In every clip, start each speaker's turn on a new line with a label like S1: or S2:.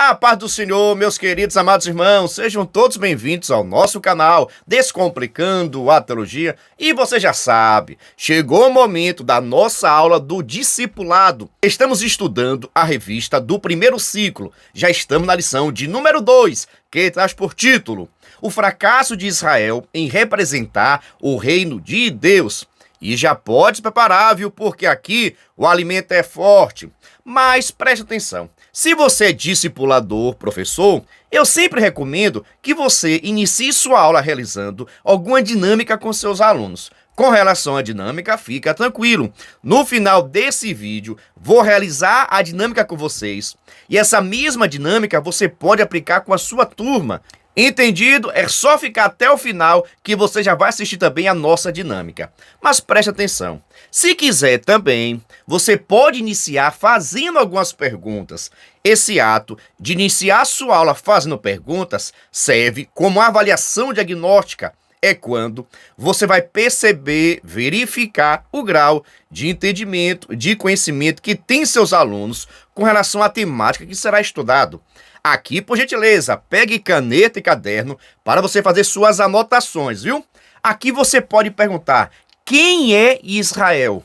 S1: A paz do Senhor, meus queridos amados irmãos, sejam todos bem-vindos ao nosso canal Descomplicando a Teologia. E você já sabe, chegou o momento da nossa aula do discipulado. Estamos estudando a revista do primeiro ciclo. Já estamos na lição de número 2, que traz por título O fracasso de Israel em representar o reino de Deus. E já pode se preparar, viu? Porque aqui o alimento é forte. Mas preste atenção. Se você é discipulador, professor, eu sempre recomendo que você inicie sua aula realizando alguma dinâmica com seus alunos. Com relação à dinâmica, fica tranquilo. No final desse vídeo, vou realizar a dinâmica com vocês. E essa mesma dinâmica você pode aplicar com a sua turma. Entendido? É só ficar até o final que você já vai assistir também a nossa dinâmica. Mas preste atenção. Se quiser também, você pode iniciar fazendo algumas perguntas. Esse ato de iniciar sua aula fazendo perguntas serve como avaliação diagnóstica. É quando você vai perceber, verificar o grau de entendimento, de conhecimento que tem seus alunos com relação à temática que será estudado. Aqui, por gentileza, pegue caneta e caderno para você fazer suas anotações, viu? Aqui você pode perguntar: quem é Israel?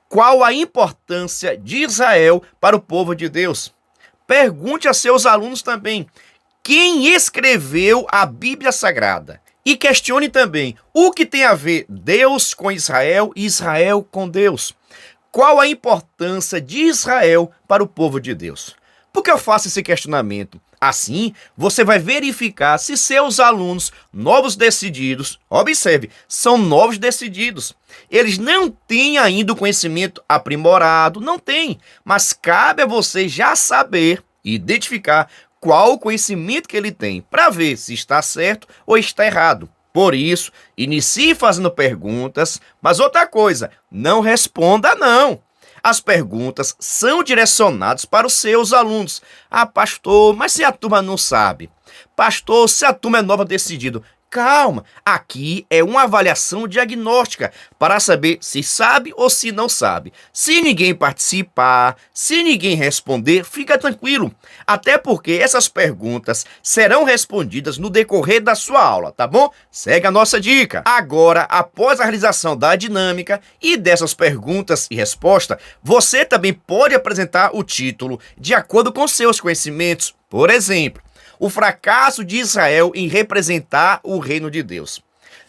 S1: Qual a importância de Israel para o povo de Deus? Pergunte a seus alunos também: quem escreveu a Bíblia Sagrada? E questione também: o que tem a ver Deus com Israel e Israel com Deus? Qual a importância de Israel para o povo de Deus? Por que eu faço esse questionamento? Assim, você vai verificar se seus alunos novos decididos, observe, são novos decididos. Eles não têm ainda o conhecimento aprimorado, não têm, mas cabe a você já saber e identificar qual o conhecimento que ele tem, para ver se está certo ou está errado. Por isso, inicie fazendo perguntas, mas outra coisa, não responda não. As perguntas são direcionadas para os seus alunos. Ah, pastor, mas se a turma não sabe? Pastor, se a turma é nova decidido? Calma, aqui é uma avaliação diagnóstica para saber se sabe ou se não sabe. Se ninguém participar, se ninguém responder, fica tranquilo. Até porque essas perguntas serão respondidas no decorrer da sua aula, tá bom? Segue a nossa dica. Agora, após a realização da dinâmica e dessas perguntas e respostas, você também pode apresentar o título de acordo com seus conhecimentos. Por exemplo, o fracasso de Israel em representar o reino de Deus.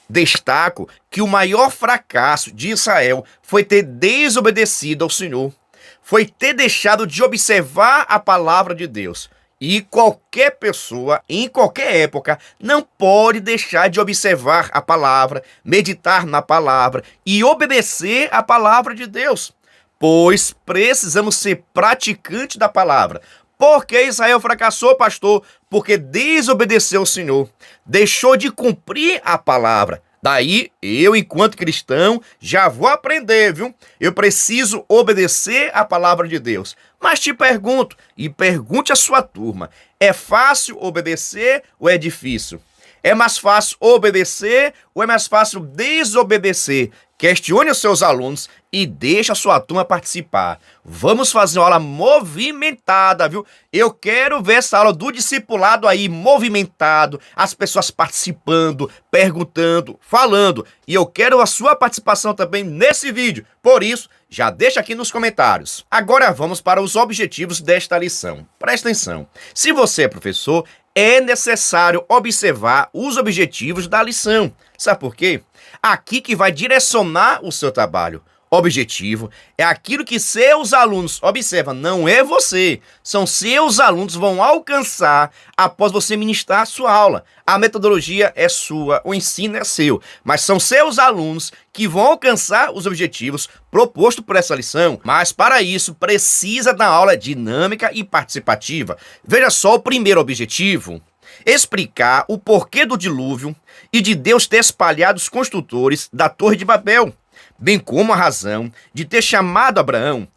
S1: Destaco que o maior fracasso de Israel foi ter desobedecido ao Senhor. Foi ter deixado de observar a palavra de Deus. E qualquer pessoa, em qualquer época, não pode deixar de observar a palavra, meditar na palavra e obedecer a palavra de Deus. Pois precisamos ser praticantes da palavra. Por que Israel fracassou, pastor? Porque desobedeceu ao Senhor, deixou de cumprir a palavra. Daí, eu, enquanto cristão, já vou aprender, viu? Eu preciso obedecer a palavra de Deus. Mas te pergunto, e pergunte à sua turma, é fácil obedecer ou é difícil? É mais fácil obedecer ou é mais fácil desobedecer? Questione os seus alunos e deixe a sua turma participar. Vamos fazer uma aula movimentada, viu? Eu quero ver essa aula do discipulado aí movimentado, as pessoas participando, perguntando, falando. E eu quero a sua participação também nesse vídeo. Por isso, já deixa aqui nos comentários. Agora vamos para os objetivos desta lição. Presta atenção. Se você é professor, é necessário observar os objetivos da lição. Sabe por quê? Aqui que vai direcionar o seu trabalho. Objetivo é aquilo que seus alunos, observa, não é você, são seus alunos vão alcançar após você ministrar a sua aula. A metodologia é sua, o ensino é seu, mas são seus alunos que vão alcançar os objetivos propostos por essa lição. Mas para isso precisa da aula dinâmica e participativa. Veja só o primeiro objetivo: explicar o porquê do dilúvio e de Deus ter espalhado os construtores da Torre de Babel, bem como a razão de ter chamado Abraão.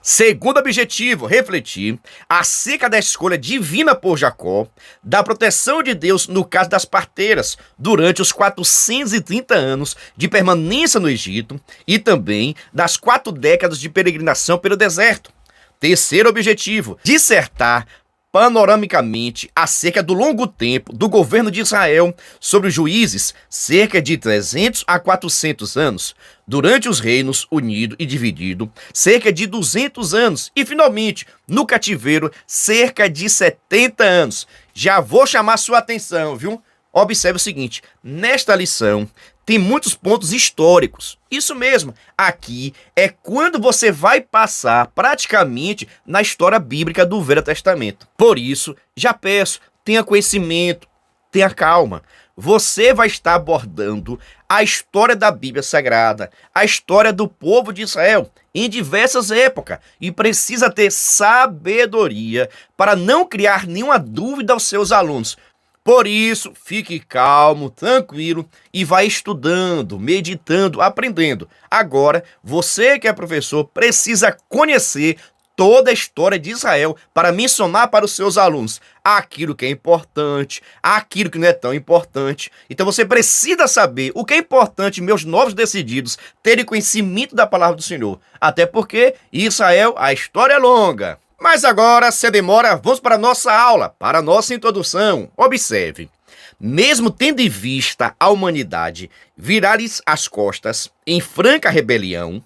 S1: Segundo objetivo, refletir acerca da escolha divina por Jacó, da proteção de Deus no caso das parteiras, durante os 430 anos de permanência no Egito e também das 4 décadas de peregrinação pelo deserto. Terceiro objetivo, dissertar panoramicamente acerca do longo tempo do governo de Israel sobre os juízes, cerca de 300 a 400 anos, durante os reinos unido e dividido, cerca de 200 anos, e finalmente, no cativeiro, cerca de 70 anos. Já vou chamar sua atenção, viu? Observe o seguinte, nesta lição tem muitos pontos históricos. Isso mesmo, aqui é quando você vai passar praticamente na história bíblica do Velho Testamento. Por isso, já peço, tenha conhecimento, tenha calma. Você vai estar abordando a história da Bíblia Sagrada, a história do povo de Israel em diversas épocas e precisa ter sabedoria para não criar nenhuma dúvida aos seus alunos. Por isso, fique calmo, tranquilo e vai estudando, meditando, aprendendo. Agora, você que é professor precisa conhecer toda a história de Israel para mencionar para os seus alunos aquilo que é importante, aquilo que não é tão importante. Então você precisa saber o que é importante, meus novos decididos, terem conhecimento da palavra do Senhor. Até porque Israel, a história é longa. Mas agora, sem demora, vamos para a nossa aula, para a nossa introdução. Observe, mesmo tendo em vista a humanidade virar-lhes as costas em franca rebelião,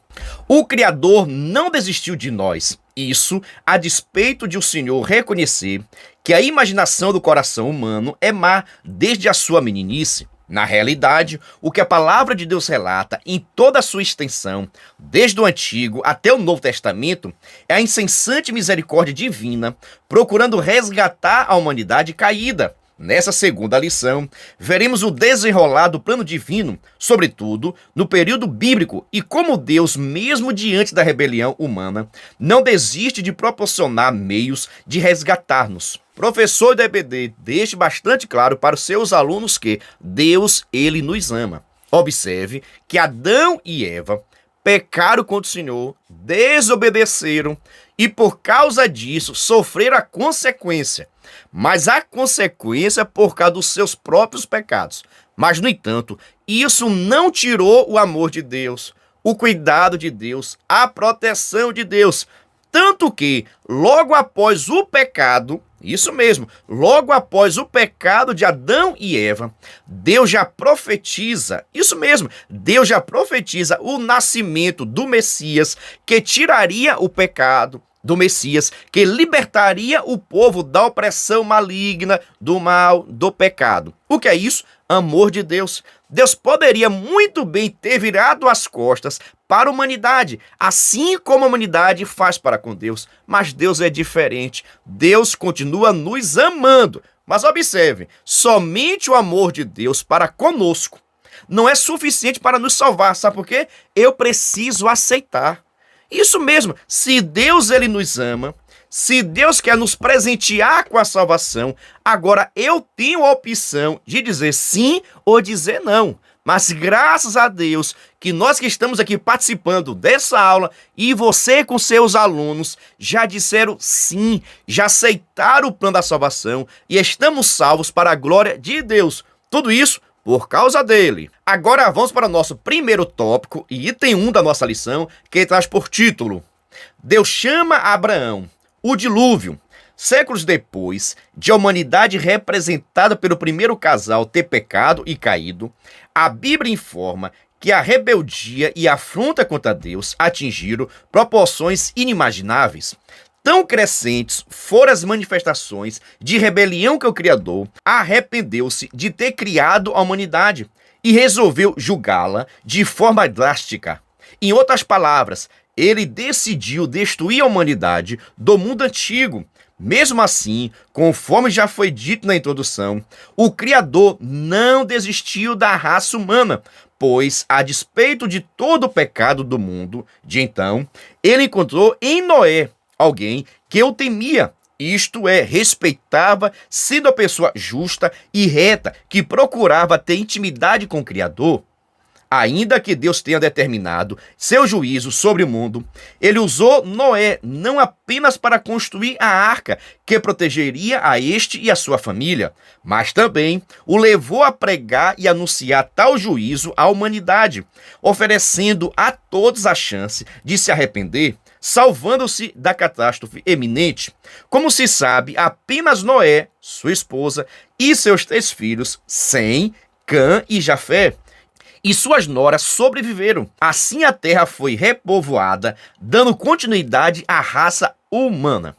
S1: o Criador não desistiu de nós. Isso a despeito de o Senhor reconhecer que a imaginação do coração humano é má desde a sua meninice. Na realidade, o que a palavra de Deus relata em toda a sua extensão, desde o Antigo até o Novo Testamento, é a incessante misericórdia divina, procurando resgatar a humanidade caída. Nessa segunda lição, veremos o desenrolar do plano divino, sobretudo no período bíblico, e como Deus, mesmo diante da rebelião humana, não desiste de proporcionar meios de resgatar-nos. Professor da EBD, deixe bastante claro para os seus alunos que Deus, ele nos ama. Observe que Adão e Eva pecaram contra o Senhor, desobedeceram e por causa disso sofreram a consequência. Mas a consequência é por causa dos seus próprios pecados. Mas, no entanto, isso não tirou o amor de Deus, o cuidado de Deus, a proteção de Deus. Tanto que, logo após o pecado, isso mesmo, logo após o pecado de Adão e Eva, Deus já profetiza, isso mesmo, Deus já profetiza o nascimento do Messias que tiraria o pecado, do Messias que libertaria o povo da opressão maligna, do mal, do pecado. O que é isso? Amor de Deus. Deus poderia muito bem ter virado as costas para a humanidade, assim como a humanidade faz para com Deus. Mas Deus é diferente. Deus continua nos amando. Mas observe, somente o amor de Deus para conosco não é suficiente para nos salvar. Sabe por quê? Eu preciso aceitar. Isso mesmo, se Deus ele nos ama, se Deus quer nos presentear com a salvação, agora eu tenho a opção de dizer sim ou dizer não. Mas graças a Deus que nós que estamos aqui participando dessa aula e você com seus alunos já disseram sim, já aceitaram o plano da salvação e estamos salvos para a glória de Deus. Tudo isso por causa dele. Agora vamos para o nosso primeiro tópico e item 1 da nossa lição, que traz por título: Deus chama Abraão, o dilúvio. Séculos depois de a humanidade representada pelo primeiro casal ter pecado e caído, a Bíblia informa que a rebeldia e a afronta contra Deus atingiram proporções inimagináveis. Tão crescentes foram as manifestações de rebelião que o Criador arrependeu-se de ter criado a humanidade e resolveu julgá-la de forma drástica. Em outras palavras, ele decidiu destruir a humanidade do mundo antigo. Mesmo assim, conforme já foi dito na introdução, o Criador não desistiu da raça humana, pois, a despeito de todo o pecado do mundo de então, ele encontrou em Noé alguém que eu temia, isto é, respeitava, sendo a pessoa justa e reta, que procurava ter intimidade com o Criador. Ainda que Deus tenha determinado seu juízo sobre o mundo, ele usou Noé não apenas para construir a arca que protegeria a este e a sua família, mas também o levou a pregar e anunciar tal juízo à humanidade, oferecendo a todos a chance de se arrepender. salvando-se da catástrofe eminente. Como se sabe, apenas Noé, sua esposa e seus 3 filhos, Sem, Cã e Jafé, e suas noras sobreviveram. Assim a terra foi repovoada, dando continuidade à raça humana.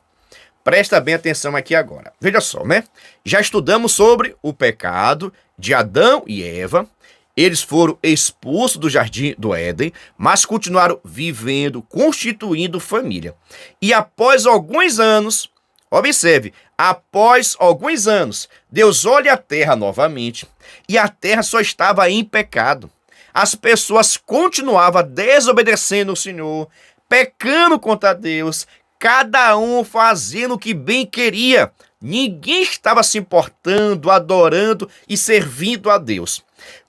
S1: Presta bem atenção aqui agora. Veja só, né? Já estudamos sobre o pecado de Adão e Eva. Eles foram expulsos do jardim do Éden, mas continuaram vivendo, constituindo família. E após alguns anos, observe, após alguns anos, Deus olha a terra novamente e a terra só estava em pecado. As pessoas continuavam desobedecendo o Senhor, pecando contra Deus, cada um fazendo o que bem queria. Ninguém estava se importando, adorando e servindo a Deus.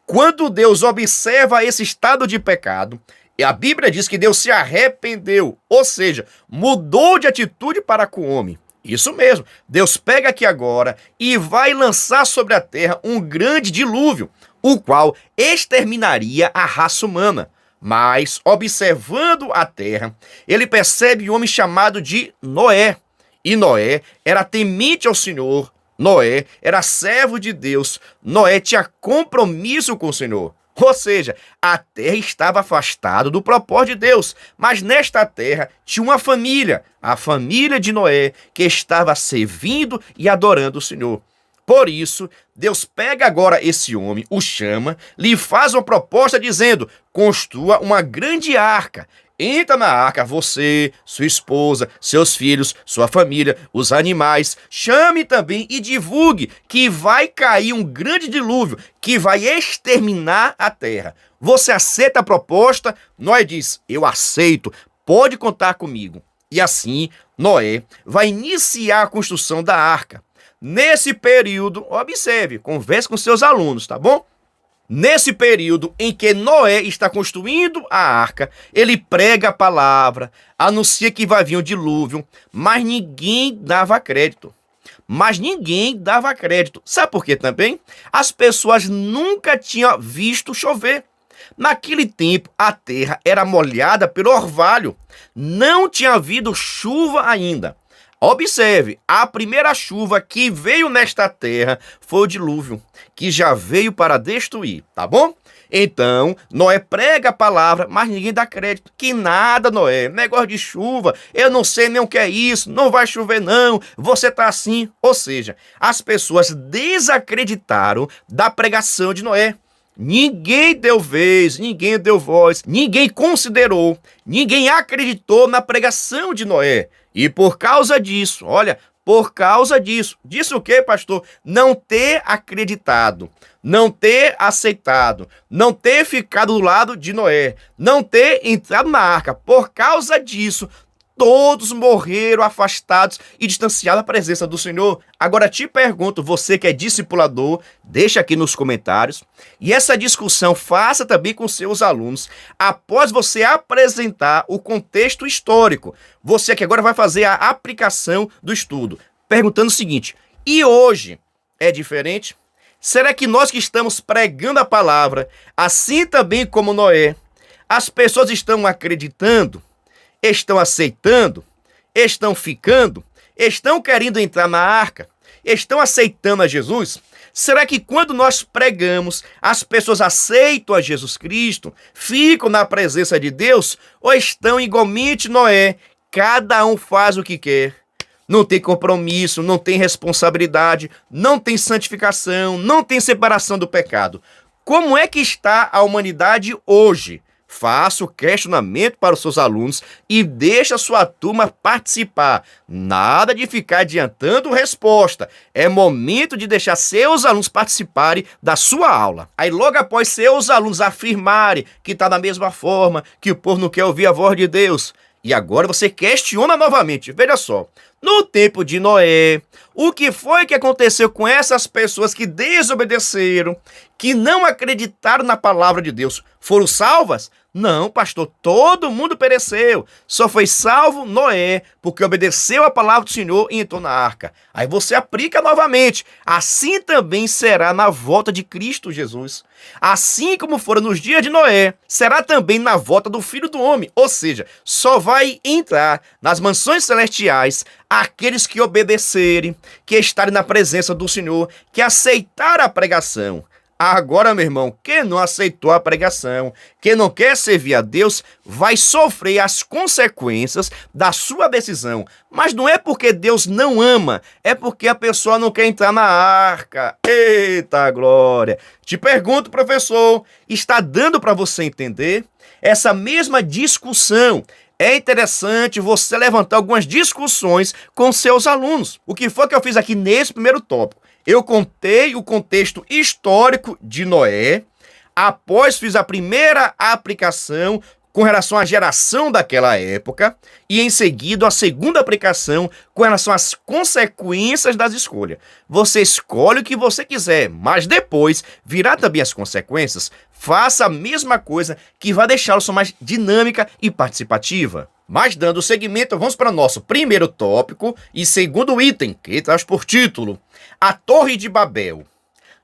S1: Quando Deus observa esse estado de pecado, a Bíblia diz que Deus se arrependeu, ou seja, mudou de atitude para com o homem. Isso mesmo, Deus pega aqui agora e vai lançar sobre a terra um grande dilúvio, o qual exterminaria a raça humana. Mas, observando a terra, ele percebe um homem chamado de Noé. E Noé era temente ao Senhor, Noé era servo de Deus, Noé tinha compromisso com o Senhor. Ou seja, a terra estava afastada do propósito de Deus, mas nesta terra tinha uma família, a família de Noé, que estava servindo e adorando o Senhor. Por isso, Deus pega agora esse homem, o chama, lhe faz uma proposta dizendo: construa uma grande arca. Entra na arca você, sua esposa, seus filhos, sua família, os animais. Chame também e divulgue que vai cair um grande dilúvio que vai exterminar a terra. Você aceita a proposta? Noé diz: eu aceito, pode contar comigo. E assim, Noé vai iniciar a construção da arca. Nesse período, observe, converse com seus alunos, tá bom? Nesse período em que Noé está construindo a arca, ele prega a palavra, anuncia que vai vir um dilúvio, mas ninguém dava crédito. Sabe por quê também? As pessoas nunca tinham visto chover. Naquele tempo, a terra era molhada pelo orvalho. Não tinha havido chuva ainda. Observe, a primeira chuva que veio nesta terra foi o dilúvio, que já veio para destruir, tá bom? Então, Noé prega a palavra, mas ninguém dá crédito. Que nada, Noé, negócio de chuva, eu não sei nem o que é isso, não vai chover não, você tá assim. Ou seja, as pessoas desacreditaram da pregação de Noé. Ninguém deu vez, ninguém deu voz, ninguém considerou, ninguém acreditou na pregação de Noé. E por causa disso, olha, por causa disso, disse o quê, pastor? Não ter acreditado, não ter aceitado, não ter ficado do lado de Noé, não ter entrado na arca. Por causa disso, todos morreram afastados e distanciados da presença do Senhor. Agora te pergunto, você que é discipulador, deixa aqui nos comentários. E essa discussão faça também com seus alunos. Após você apresentar o contexto histórico, você que agora vai fazer a aplicação do estudo. Perguntando o seguinte: e hoje é diferente? Será que nós que estamos pregando a palavra, assim também como Noé, as pessoas estão acreditando? Estão aceitando? Estão ficando? Estão querendo entrar na arca? Estão aceitando a Jesus? Será que quando nós pregamos, as pessoas aceitam a Jesus Cristo? Ficam na presença de Deus? Ou estão igualmente Noé? Cada um faz o que quer. Não tem compromisso, não tem responsabilidade, não tem santificação, não tem separação do pecado. Como é que está a humanidade hoje? Faça o questionamento para os seus alunos e deixe a sua turma participar. Nada de ficar adiantando resposta. É momento de deixar seus alunos participarem da sua aula. Aí logo após seus alunos afirmarem que está da mesma forma, que o povo não quer ouvir a voz de Deus. E agora você questiona novamente. Veja só, no tempo de Noé, o que foi que aconteceu com essas pessoas que desobedeceram, que não acreditaram na palavra de Deus? Foram salvas? Não, pastor, todo mundo pereceu. Só foi salvo Noé, porque obedeceu a palavra do Senhor e entrou na arca. Aí você aplica novamente. Assim também será na volta de Cristo Jesus. Assim como fora nos dias de Noé, será também na volta do Filho do Homem. Ou seja, só vai entrar nas mansões celestiais aqueles que obedecerem, que estarem na presença do Senhor, que aceitaram a pregação. Agora, meu irmão, quem não aceitou a pregação, quem não quer servir a Deus, vai sofrer as consequências da sua decisão. Mas não é porque Deus não ama, é porque a pessoa não quer entrar na arca. Eita glória! Te pergunto, professor, está dando para você entender? Essa mesma discussão. É interessante você levantar algumas discussões com seus alunos. O que foi que eu fiz aqui nesse primeiro tópico? Eu contei o contexto histórico de Noé, após fiz a primeira aplicação com relação à geração daquela época e em seguida a segunda aplicação com relação às consequências das escolhas. Você escolhe o que você quiser, mas depois virá também as consequências. Faça a mesma coisa que vai deixá-lo mais dinâmica e participativa. Mas dando seguimento, vamos para o nosso primeiro tópico e segundo item, que traz por título A Torre de Babel.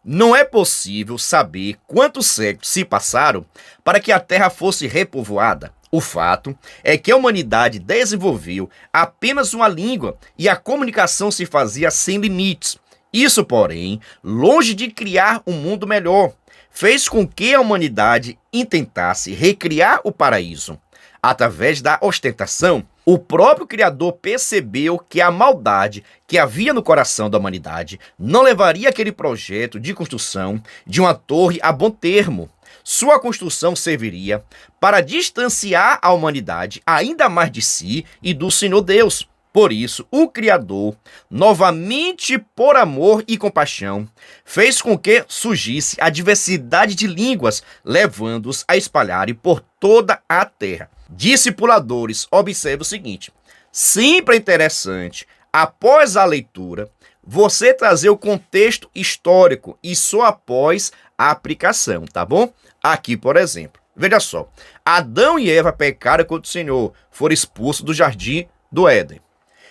S1: Não é possível saber quantos séculos se passaram para que a Terra fosse repovoada. O fato é que a humanidade desenvolveu apenas uma língua e a comunicação se fazia sem limites. Isso, porém, longe de criar um mundo melhor, fez com que a humanidade intentasse recriar o paraíso. Através da ostentação, o próprio Criador percebeu que a maldade que havia no coração da humanidade não levaria aquele projeto de construção de uma torre a bom termo. Sua construção serviria para distanciar a humanidade ainda mais de si e do Senhor Deus. Por isso, o Criador, novamente por amor e compaixão, fez com que surgisse a diversidade de línguas, levando-os a espalharem por toda a terra. Discipuladores, observe o seguinte: sempre é interessante, após a leitura, você trazer o contexto histórico e só após a aplicação, tá bom? Aqui, por exemplo, veja só, Adão e Eva pecaram contra o Senhor, foram expulsos do jardim do Éden.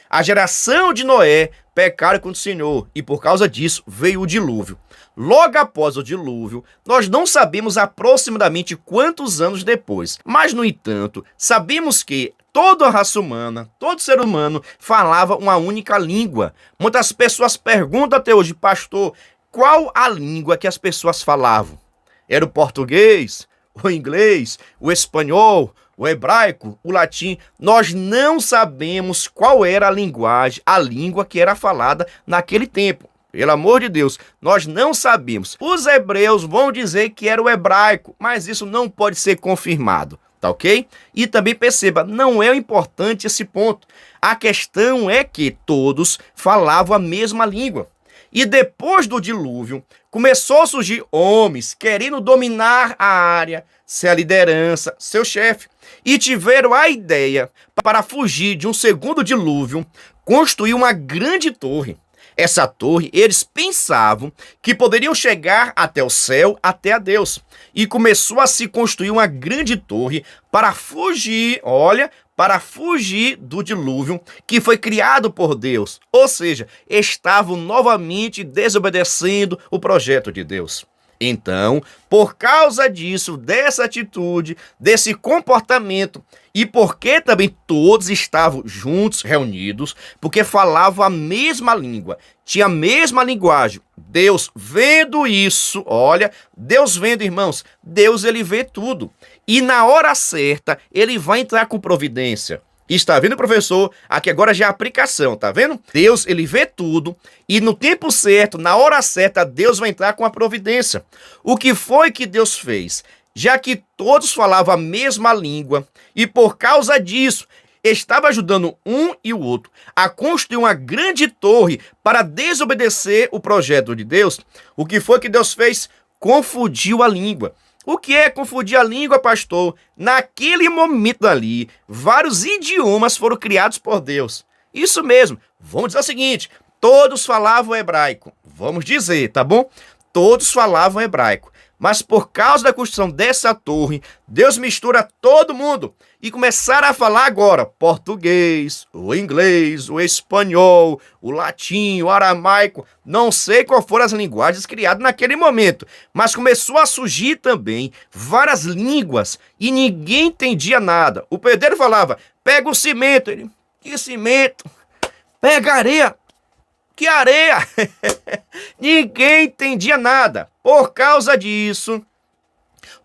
S1: A geração de Noé pecaram contra o Senhor e por causa disso veio o dilúvio. Logo após o dilúvio, nós não sabemos aproximadamente quantos anos depois, mas no entanto, sabemos que toda a raça humana, todo ser humano falava uma única língua. Muitas pessoas perguntam até hoje, pastor, qual a língua que as pessoas falavam? Era o português, o inglês, o espanhol, o hebraico, o latim? Nós não sabemos qual era a linguagem, a língua que era falada naquele tempo. Pelo amor de Deus, nós não sabemos. Os hebreus vão dizer que era o hebraico, mas isso não pode ser confirmado, tá ok? E também perceba, não é importante esse ponto. A questão é que todos falavam a mesma língua. E depois do dilúvio, começou a surgir homens querendo dominar a área, ser a liderança, seu chefe. E tiveram a ideia, para fugir de um segundo dilúvio, construir uma grande torre. Essa torre, eles pensavam que poderiam chegar até o céu, até a Deus. E começou a se construir uma grande torre para fugir, para fugir do dilúvio que foi criado por Deus. Ou seja, estavam novamente desobedecendo o projeto de Deus. Então, por causa disso, dessa atitude, desse comportamento, e porque também todos estavam juntos, reunidos, porque falavam a mesma língua, tinha a mesma linguagem. Deus vendo isso, Deus vendo, irmãos, Deus ele vê tudo. E na hora certa, ele vai entrar com providência. Está vendo, professor? Aqui agora já é a aplicação, tá vendo? Deus, ele vê tudo e no tempo certo, na hora certa, Deus vai entrar com a providência. O que foi que Deus fez? Já que todos falavam a mesma língua e por causa disso, estava ajudando um e o outro a construir uma grande torre para desobedecer o projeto de Deus, o que foi que Deus fez? Confundiu a língua. O que é confundir a língua, pastor? Naquele momento ali, vários idiomas foram criados por Deus. Isso mesmo. Vamos dizer o seguinte, todos falavam hebraico. Vamos dizer, tá bom? Todos falavam hebraico. Mas por causa da construção dessa torre, Deus mistura todo mundo e começaram a falar agora português, o inglês, o espanhol, o latim, o aramaico, não sei qual foram as linguagens criadas naquele momento, mas começou a surgir também várias línguas e ninguém entendia nada. O pedreiro falava, pega o cimento, ele, que cimento? Pega areia. Que areia! Ninguém entendia nada. Por causa disso,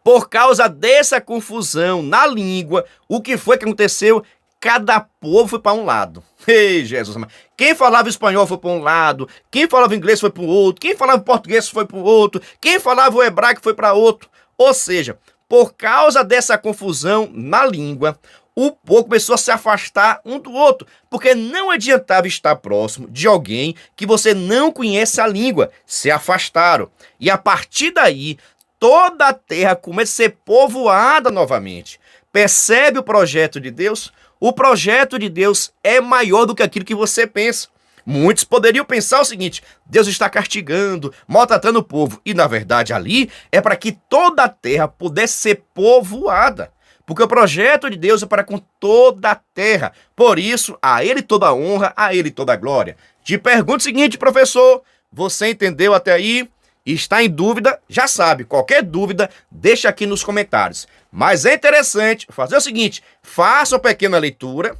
S1: por causa dessa confusão na língua, o que foi que aconteceu? Cada povo foi para um lado. Ei, Jesus, quem falava espanhol foi para um lado, quem falava inglês foi para o outro, quem falava português foi para o outro, quem falava o hebraico foi para outro. Ou seja, por causa dessa confusão na língua, o povo começou a se afastar um do outro, porque não adiantava estar próximo de alguém que você não conhece a língua. Se afastaram. E a partir daí, toda a terra começa a ser povoada novamente. Percebe o projeto de Deus? O projeto de Deus é maior do que aquilo que você pensa. Muitos poderiam pensar o seguinte, Deus está castigando, maltratando o povo. E na verdade ali é para que toda a terra pudesse ser povoada. Porque o projeto de Deus é para com toda a terra. Por isso, a Ele toda a honra, a Ele toda a glória. Te pergunto o seguinte, professor, você entendeu até aí? Está em dúvida? Já sabe, qualquer dúvida, deixa aqui nos comentários. Mas é interessante fazer o seguinte, faça uma pequena leitura,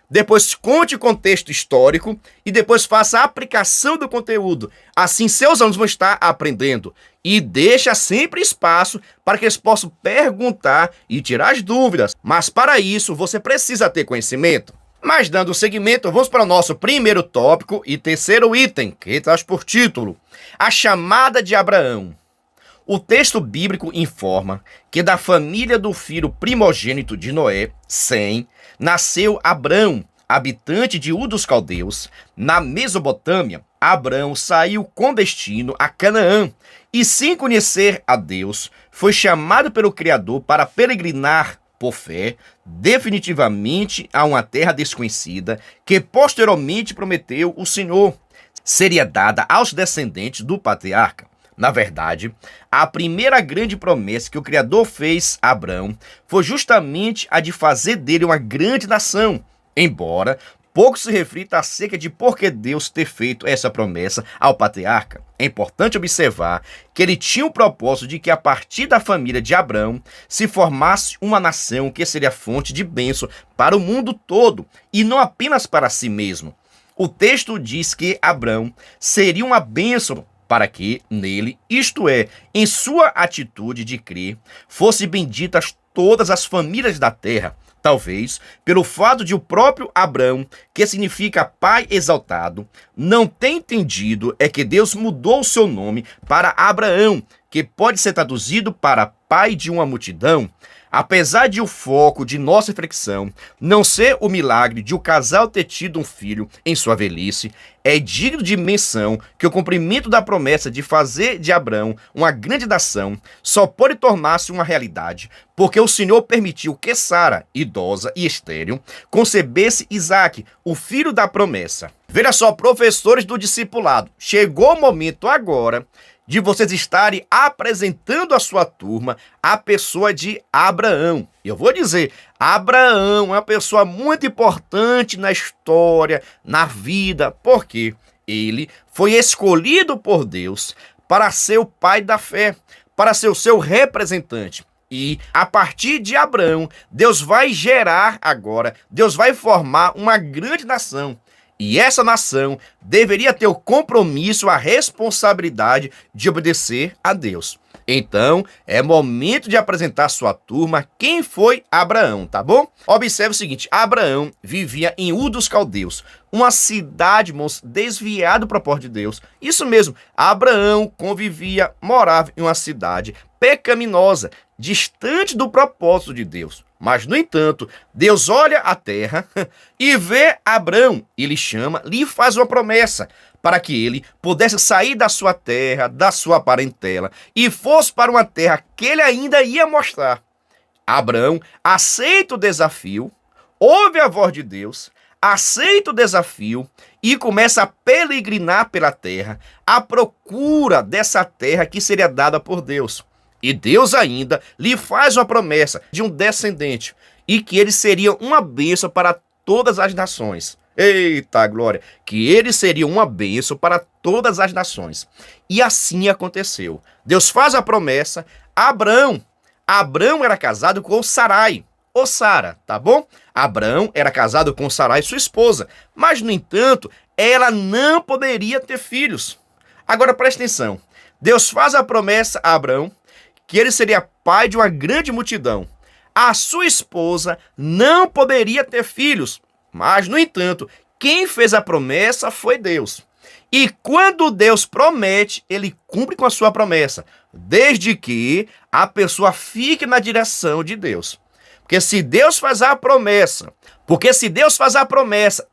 S1: depois conte o contexto histórico e depois faça a aplicação do conteúdo. Assim seus alunos vão estar aprendendo. E deixa sempre espaço para que eles possam perguntar e tirar as dúvidas. Mas para isso você precisa ter conhecimento. Mas dando seguimento, vamos para o nosso primeiro tópico e terceiro item, que traz por título a chamada de Abraão. O texto bíblico informa que da família do filho primogênito de Noé, Sem, nasceu Abrão, habitante de Ur dos Caldeus, na Mesopotâmia. Abrão saiu com destino a Canaã e, sem conhecer a Deus, foi chamado pelo Criador para peregrinar por fé definitivamente a uma terra desconhecida que posteriormente prometeu o Senhor seria dada aos descendentes do patriarca. Na verdade, a primeira grande promessa que o Criador fez a Abrão foi justamente a de fazer dele uma grande nação, embora pouco se reflita acerca de por que Deus ter feito essa promessa ao patriarca. É importante observar que ele tinha o propósito de que a partir da família de Abrão se formasse uma nação que seria fonte de bênção para o mundo todo e não apenas para si mesmo. O texto diz que Abrão seria uma bênção para que nele, isto é, em sua atitude de crer, fossem benditas todas as famílias da terra. Talvez pelo fato de o próprio Abrão, que significa pai exaltado, não ter entendido é que Deus mudou o seu nome para Abraão, que pode ser traduzido para pai de uma multidão. Apesar de o foco de nossa reflexão não ser o milagre de o casal ter tido um filho em sua velhice, é digno de menção que o cumprimento da promessa de fazer de Abrão uma grande nação só pode tornar-se uma realidade porque o Senhor permitiu que Sara, idosa e estéril, concebesse Isaque, o filho da promessa. Veja só, professores do discipulado, chegou o momento agora de vocês estarem apresentando à sua turma a pessoa de Abraão. Eu vou dizer, Abraão é uma pessoa muito importante na história, na vida, porque ele foi escolhido por Deus para ser o pai da fé, para ser o seu representante. E a partir de Abraão, Deus vai gerar agora, Deus vai formar uma grande nação. E essa nação deveria ter o compromisso, a responsabilidade de obedecer a Deus. Então, é momento de apresentar à sua turma quem foi Abraão, tá bom? Observe o seguinte, Abraão vivia em Ur dos Caldeus, uma cidade, irmãos, desviada do propósito de Deus. Isso mesmo, Abraão convivia, morava em uma cidade pecaminosa, distante do propósito de Deus. Mas, no entanto, Deus olha a terra e vê Abrão, e lhe chama, lhe faz uma promessa, para que ele pudesse sair da sua terra, da sua parentela, e fosse para uma terra que ele ainda ia mostrar. Abraão aceita o desafio, ouve a voz de Deus, aceita o desafio e começa a peregrinar pela terra, à procura dessa terra que seria dada por Deus. E Deus ainda lhe faz uma promessa de um descendente e que ele seria uma bênção para todas as nações. Eita glória! Que ele seria uma bênção para todas as nações. E assim aconteceu. Deus faz a promessa a Abrão. Abrão era casado com Sarai, ou Sara, tá bom? Abrão era casado com Sarai, sua esposa, mas, no entanto, ela não poderia ter filhos. Agora preste atenção. Deus faz a promessa a Abrão que ele seria pai de uma grande multidão. A sua esposa não poderia ter filhos, mas, no entanto, quem fez a promessa foi Deus. E quando Deus promete, ele cumpre com a sua promessa, desde que a pessoa fique na direção de Deus. Porque se Deus faz a promessa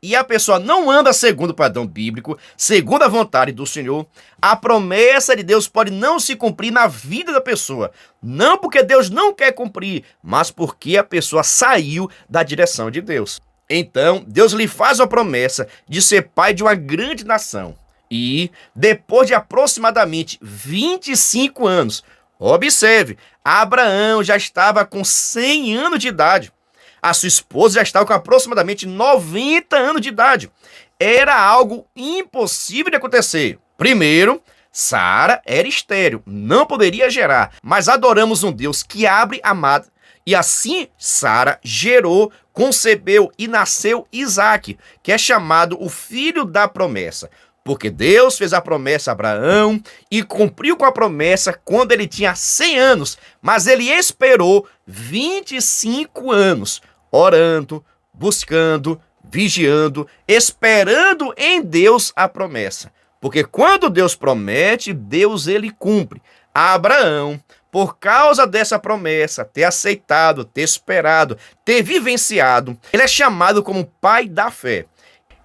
S1: e a pessoa não anda segundo o padrão bíblico, segundo a vontade do Senhor, a promessa de Deus pode não se cumprir na vida da pessoa. Não porque Deus não quer cumprir, mas porque a pessoa saiu da direção de Deus. Então, Deus lhe faz a promessa de ser pai de uma grande nação. E, depois de aproximadamente 25 anos, observe, Abraão já estava com 100 anos de idade. A sua esposa já estava com aproximadamente 90 anos de idade. Era algo impossível de acontecer. Primeiro, Sara era estéril, não poderia gerar. Mas adoramos um Deus que abre a madre. E assim Sara gerou, concebeu e nasceu Isaque, que é chamado o filho da promessa. Porque Deus fez a promessa a Abraão e cumpriu com a promessa quando ele tinha 100 anos, mas ele esperou 25 anos, orando, buscando, vigiando, esperando em Deus a promessa. Porque quando Deus promete, Deus ele cumpre. A Abraão, por causa dessa promessa, ter aceitado, ter esperado, ter vivenciado, ele é chamado como pai da fé.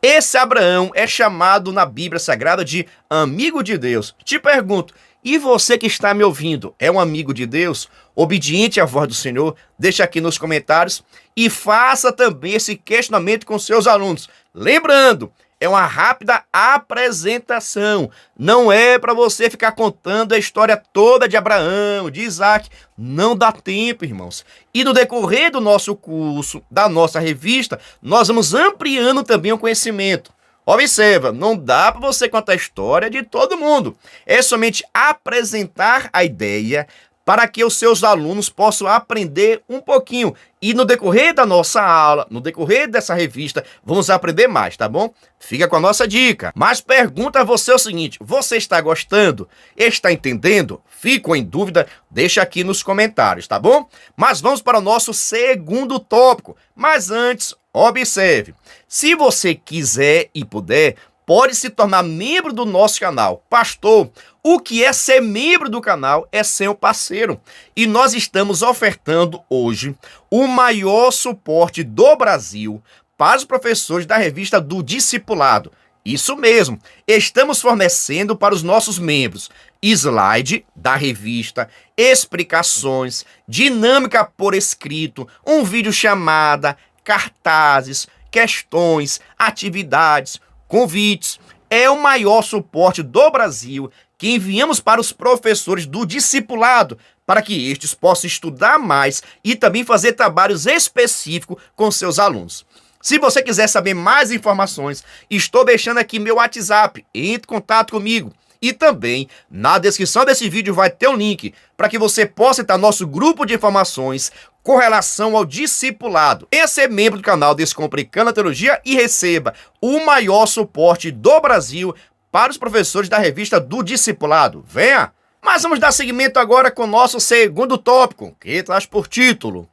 S1: Esse Abraão é chamado na Bíblia Sagrada de amigo de Deus. Te pergunto, e você que está me ouvindo, é um amigo de Deus? Obediente à voz do Senhor? Deixa aqui nos comentários e faça também esse questionamento com seus alunos. Lembrando, é uma rápida apresentação. Não é para você ficar contando a história toda de Abraão, de Isaque. Não dá tempo, irmãos. E no decorrer do nosso curso, da nossa revista, nós vamos ampliando também o conhecimento. Observa, não dá para você contar a história de todo mundo. É somente apresentar a ideia para que os seus alunos possam aprender um pouquinho. E no decorrer da nossa aula, no decorrer dessa revista, vamos aprender mais, tá bom? Fica com a nossa dica. Mas pergunta a você o seguinte, você está gostando? Está entendendo? Ficou em dúvida? Deixa aqui nos comentários, tá bom? Mas vamos para o nosso segundo tópico. Mas antes, observe. Se você quiser e puder, pode se tornar membro do nosso canal. Pastor, o que é ser membro do canal é ser um parceiro. E nós estamos ofertando hoje o maior suporte do Brasil para os professores da revista do Discipulado. Isso mesmo, estamos fornecendo para os nossos membros slide da revista, explicações, dinâmica por escrito, um vídeo chamada, cartazes, questões, atividades, convites. É o maior suporte do Brasil que enviamos para os professores do discipulado, para que estes possam estudar mais e também fazer trabalhos específicos com seus alunos. Se você quiser saber mais informações, estou deixando aqui meu WhatsApp, entre em contato comigo. E também, na descrição desse vídeo vai ter um link para que você possa entrar no nosso grupo de informações com relação ao discipulado. Venha ser membro do canal Descomplicando a Teologia e receba o maior suporte do Brasil para os professores da revista do Discipulado. Venha! Mas vamos dar seguimento agora com o nosso segundo tópico, que traz por título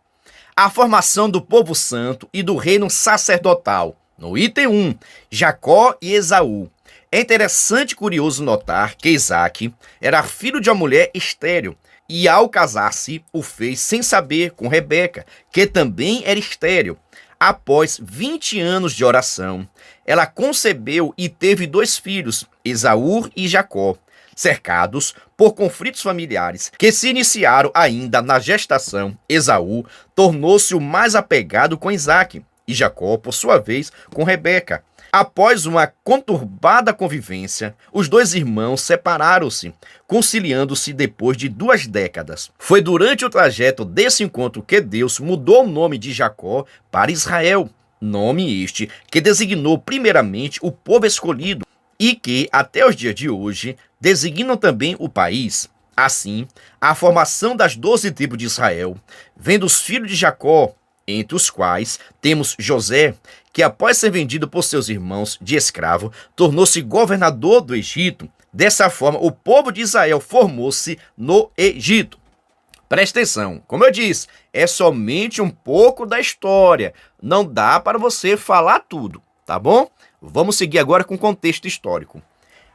S1: a formação do povo santo e do reino sacerdotal. No item 1, Jacó e Esaú. É interessante e curioso notar que Isaque era filho de uma mulher estéril e, ao casar-se, o fez sem saber com Rebeca, que também era estéril. Após 20 anos de oração, ela concebeu e teve 2 filhos, Esaú e Jacó, cercados por conflitos familiares que se iniciaram ainda na gestação. Esaú tornou-se o mais apegado com Isaque e Jacó, por sua vez, com Rebeca. Após uma conturbada convivência, os dois irmãos separaram-se, conciliando-se depois de 2 décadas. Foi durante o trajeto desse encontro que Deus mudou o nome de Jacó para Israel, nome este que designou primeiramente o povo escolhido e que, até os dias de hoje, designam também o país. Assim, a formação das 12 tribos de Israel vem dos filhos de Jacó, entre os quais temos José, que após ser vendido por seus irmãos de escravo, tornou-se governador do Egito. Dessa forma, o povo de Israel formou-se no Egito. Presta atenção, como eu disse, é somente um pouco da história. Não dá para você falar tudo, tá bom? Vamos seguir agora com o contexto histórico.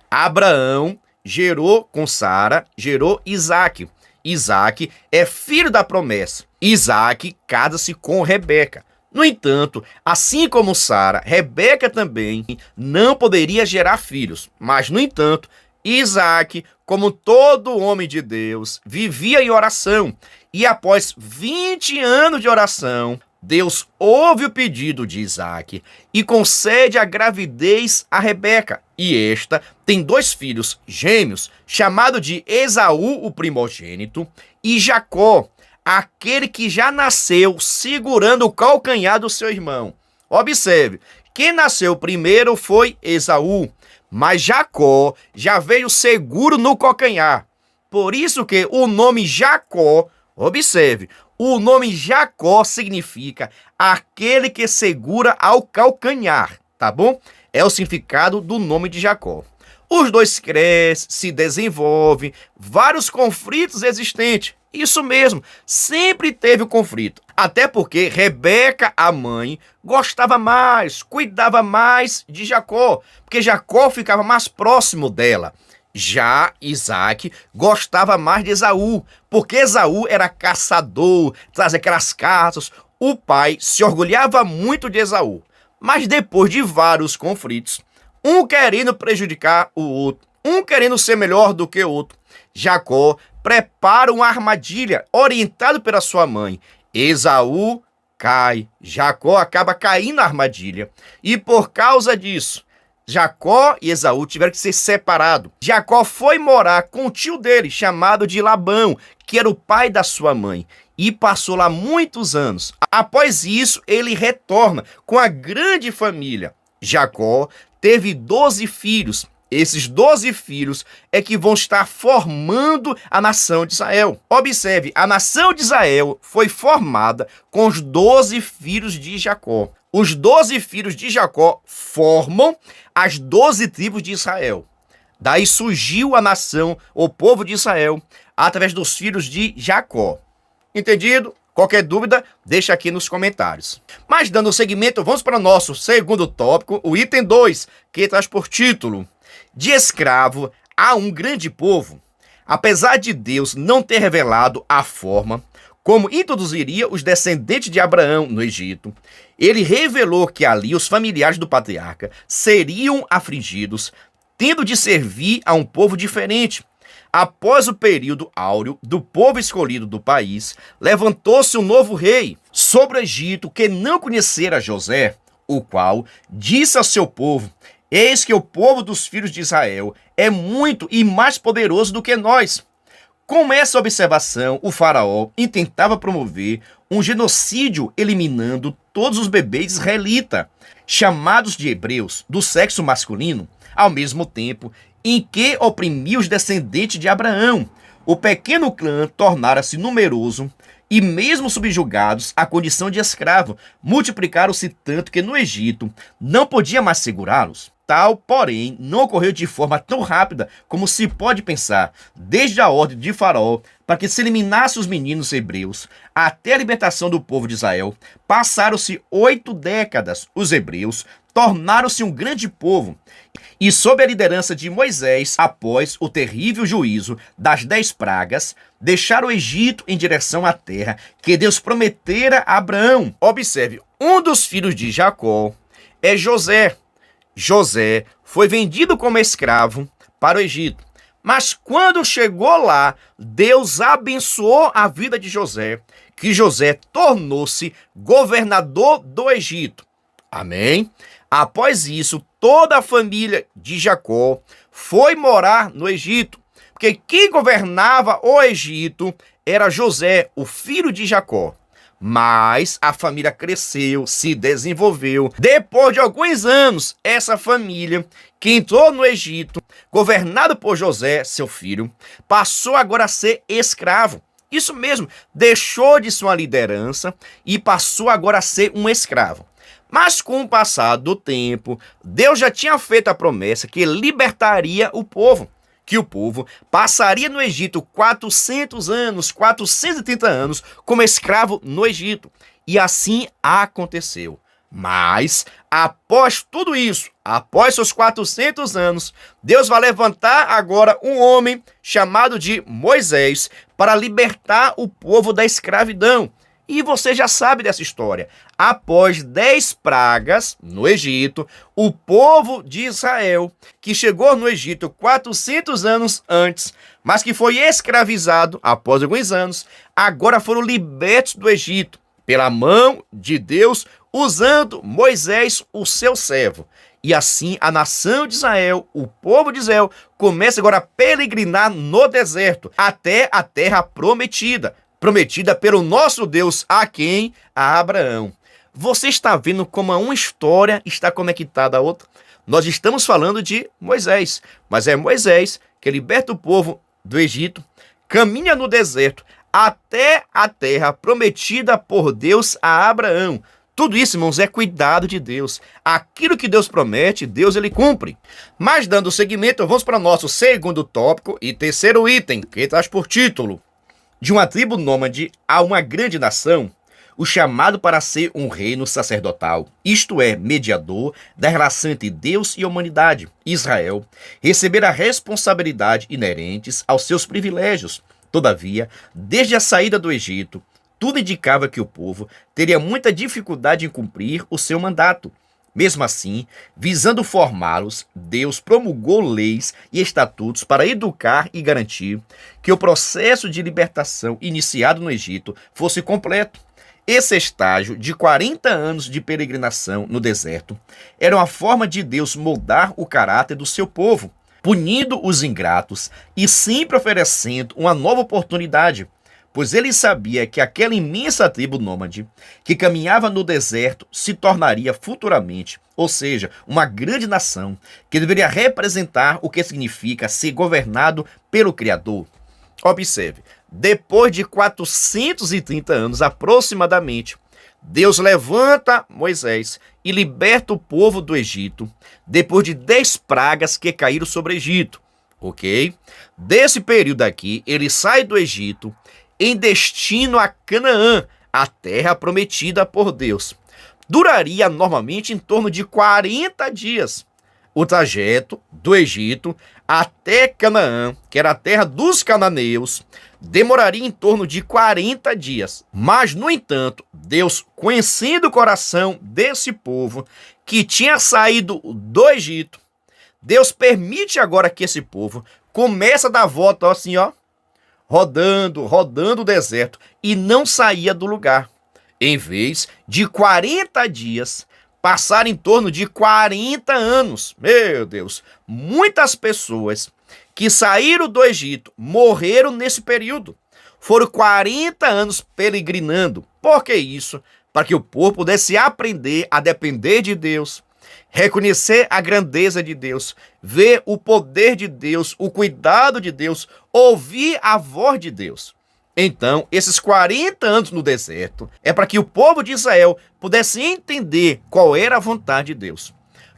S1: Abraão gerou com Sara, gerou Isaque. Isaque é filho da promessa. Isaque casa-se com Rebeca. No entanto, assim como Sara, Rebeca também não poderia gerar filhos. Mas, no entanto, Isaque, como todo homem de Deus, vivia em oração. E após 20 anos de oração, Deus ouve o pedido de Isaque e concede a gravidez a Rebeca. E esta tem 2 filhos gêmeos, chamado de Esaú, o primogênito, e Jacó, aquele que já nasceu segurando o calcanhar do seu irmão. Observe, quem nasceu primeiro foi Esaú, mas Jacó já veio seguro no calcanhar. Por isso que o nome Jacó, observe, o nome Jacó significa aquele que segura ao calcanhar, tá bom? É o significado do nome de Jacó. Os dois crescem, se desenvolvem, vários conflitos existentes. Isso mesmo, sempre teve um conflito. Até porque Rebeca, a mãe, gostava mais, cuidava mais de Jacó, porque Jacó ficava mais próximo dela. Já Isaque gostava mais de Esaú, porque Esaú era caçador, trazia aquelas caças. O pai se orgulhava muito de Esaú. Mas depois de vários conflitos, um querendo prejudicar o outro, um querendo ser melhor do que o outro, Jacó prepara uma armadilha orientado pela sua mãe. Esaú cai, Jacó acaba caindo na armadilha. E por causa disso, Jacó e Esaú tiveram que ser separados. Jacó foi morar com o tio dele, chamado de Labão, que era o pai da sua mãe, e passou lá muitos anos. Após isso, ele retorna com a grande família. Jacó teve 12 filhos. Esses 12 filhos é que vão estar formando a nação de Israel. Observe, a nação de Israel foi formada com os 12 filhos de Jacó. Os 12 filhos de Jacó formam as 12 tribos de Israel. Daí surgiu a nação, o povo de Israel, através dos filhos de Jacó. Entendido? Qualquer dúvida, deixa aqui nos comentários. Mas dando seguimento, vamos para o nosso segundo tópico, o item 2, que traz por título: De escravo a um grande povo. Apesar de Deus não ter revelado a forma como introduziria os descendentes de Abraão no Egito, ele revelou que ali os familiares do patriarca seriam afligidos, tendo de servir a um povo diferente. Após o período áureo do povo escolhido do país, levantou-se um novo rei sobre o Egito que não conhecera José, o qual disse ao seu povo: Eis que o povo dos filhos de Israel é muito e mais poderoso do que nós. Com essa observação, o faraó intentava promover um genocídio eliminando todos os bebês israelitas, chamados de hebreus, do sexo masculino, ao mesmo tempo em que oprimia os descendentes de Abraão. O pequeno clã tornara-se numeroso e, mesmo subjugados à condição de escravo, multiplicaram-se tanto que no Egito não podia mais segurá-los. Tal, porém, não ocorreu de forma tão rápida como se pode pensar. Desde a ordem de Faraó para que se eliminasse os meninos hebreus até a libertação do povo de Israel, passaram-se 8 décadas. Os hebreus tornaram-se um grande povo. E sob a liderança de Moisés, após o terrível juízo das 10 pragas, deixaram o Egito em direção à terra que Deus prometera a Abraão. Observe, um dos filhos de Jacó é José. José foi vendido como escravo para o Egito. Mas quando chegou lá, Deus abençoou a vida de José, que José tornou-se governador do Egito. Amém? Após isso, toda a família de Jacó foi morar no Egito, porque quem governava o Egito era José, o filho de Jacó. Mas a família cresceu, se desenvolveu. Depois de alguns anos, essa família que entrou no Egito, governado por José, seu filho, passou agora a ser escravo. Isso mesmo, deixou de sua liderança e passou agora a ser um escravo. Mas com o passar do tempo, Deus já tinha feito a promessa que libertaria o povo, que o povo passaria no Egito 400 anos, 430 anos como escravo no Egito. E assim aconteceu. Mas, após tudo isso, após seus 400 anos, Deus vai levantar agora um homem chamado de Moisés para libertar o povo da escravidão. E você já sabe dessa história. Após 10 pragas no Egito, o povo de Israel, que chegou no Egito 400 anos antes, mas que foi escravizado após alguns anos, agora foram libertos do Egito pela mão de Deus, usando Moisés, o seu servo. E assim a nação de Israel, o povo de Israel, começa agora a peregrinar no deserto, até a terra prometida pelo nosso Deus, a quem? A Abraão. Você está vendo como uma história está conectada à outra? Nós estamos falando de Moisés, mas é Moisés que liberta o povo do Egito, caminha no deserto até a terra prometida por Deus a Abraão. Tudo isso, irmãos, é cuidado de Deus. Aquilo que Deus promete, Deus ele cumpre. Mas dando seguimento, vamos para o nosso segundo tópico e terceiro item, que traz por título: de uma tribo nômade a uma grande nação, o chamado para ser um reino sacerdotal, isto é, mediador da relação entre Deus e a humanidade. Israel receber a responsabilidade inerentes aos seus privilégios. Todavia, desde a saída do Egito, tudo indicava que o povo teria muita dificuldade em cumprir o seu mandato. Mesmo assim, visando formá-los, Deus promulgou leis e estatutos para educar e garantir que o processo de libertação iniciado no Egito fosse completo. Esse estágio de 40 anos de peregrinação no deserto era uma forma de Deus moldar o caráter do seu povo, punindo os ingratos e sempre oferecendo uma nova oportunidade, pois ele sabia que aquela imensa tribo nômade que caminhava no deserto se tornaria futuramente, ou seja, uma grande nação que deveria representar o que significa ser governado pelo Criador. Observe, depois de 430 anos aproximadamente, Deus levanta Moisés e liberta o povo do Egito, depois de 10 pragas que caíram sobre o Egito, ok? Desse período aqui, ele sai do Egito em destino a Canaã, a terra prometida por Deus. Duraria normalmente em torno de 40 dias. O trajeto do Egito até Canaã, que era a terra dos cananeus, demoraria em torno de 40 dias. Mas, no entanto, Deus, conhecendo o coração desse povo que tinha saído do Egito, Deus permite agora que esse povo comece a dar volta assim, ó, rodando o deserto e não saía do lugar. Em vez de 40 dias, passaram em torno de 40 anos. Meu Deus, muitas pessoas que saíram do Egito morreram nesse período. Foram 40 anos peregrinando. Por que isso? Para que o povo pudesse aprender a depender de Deus, reconhecer a grandeza de Deus, ver o poder de Deus, o cuidado de Deus, ouvir a voz de Deus. Então, esses 40 anos no deserto é para que o povo de Israel pudesse entender qual era a vontade de Deus.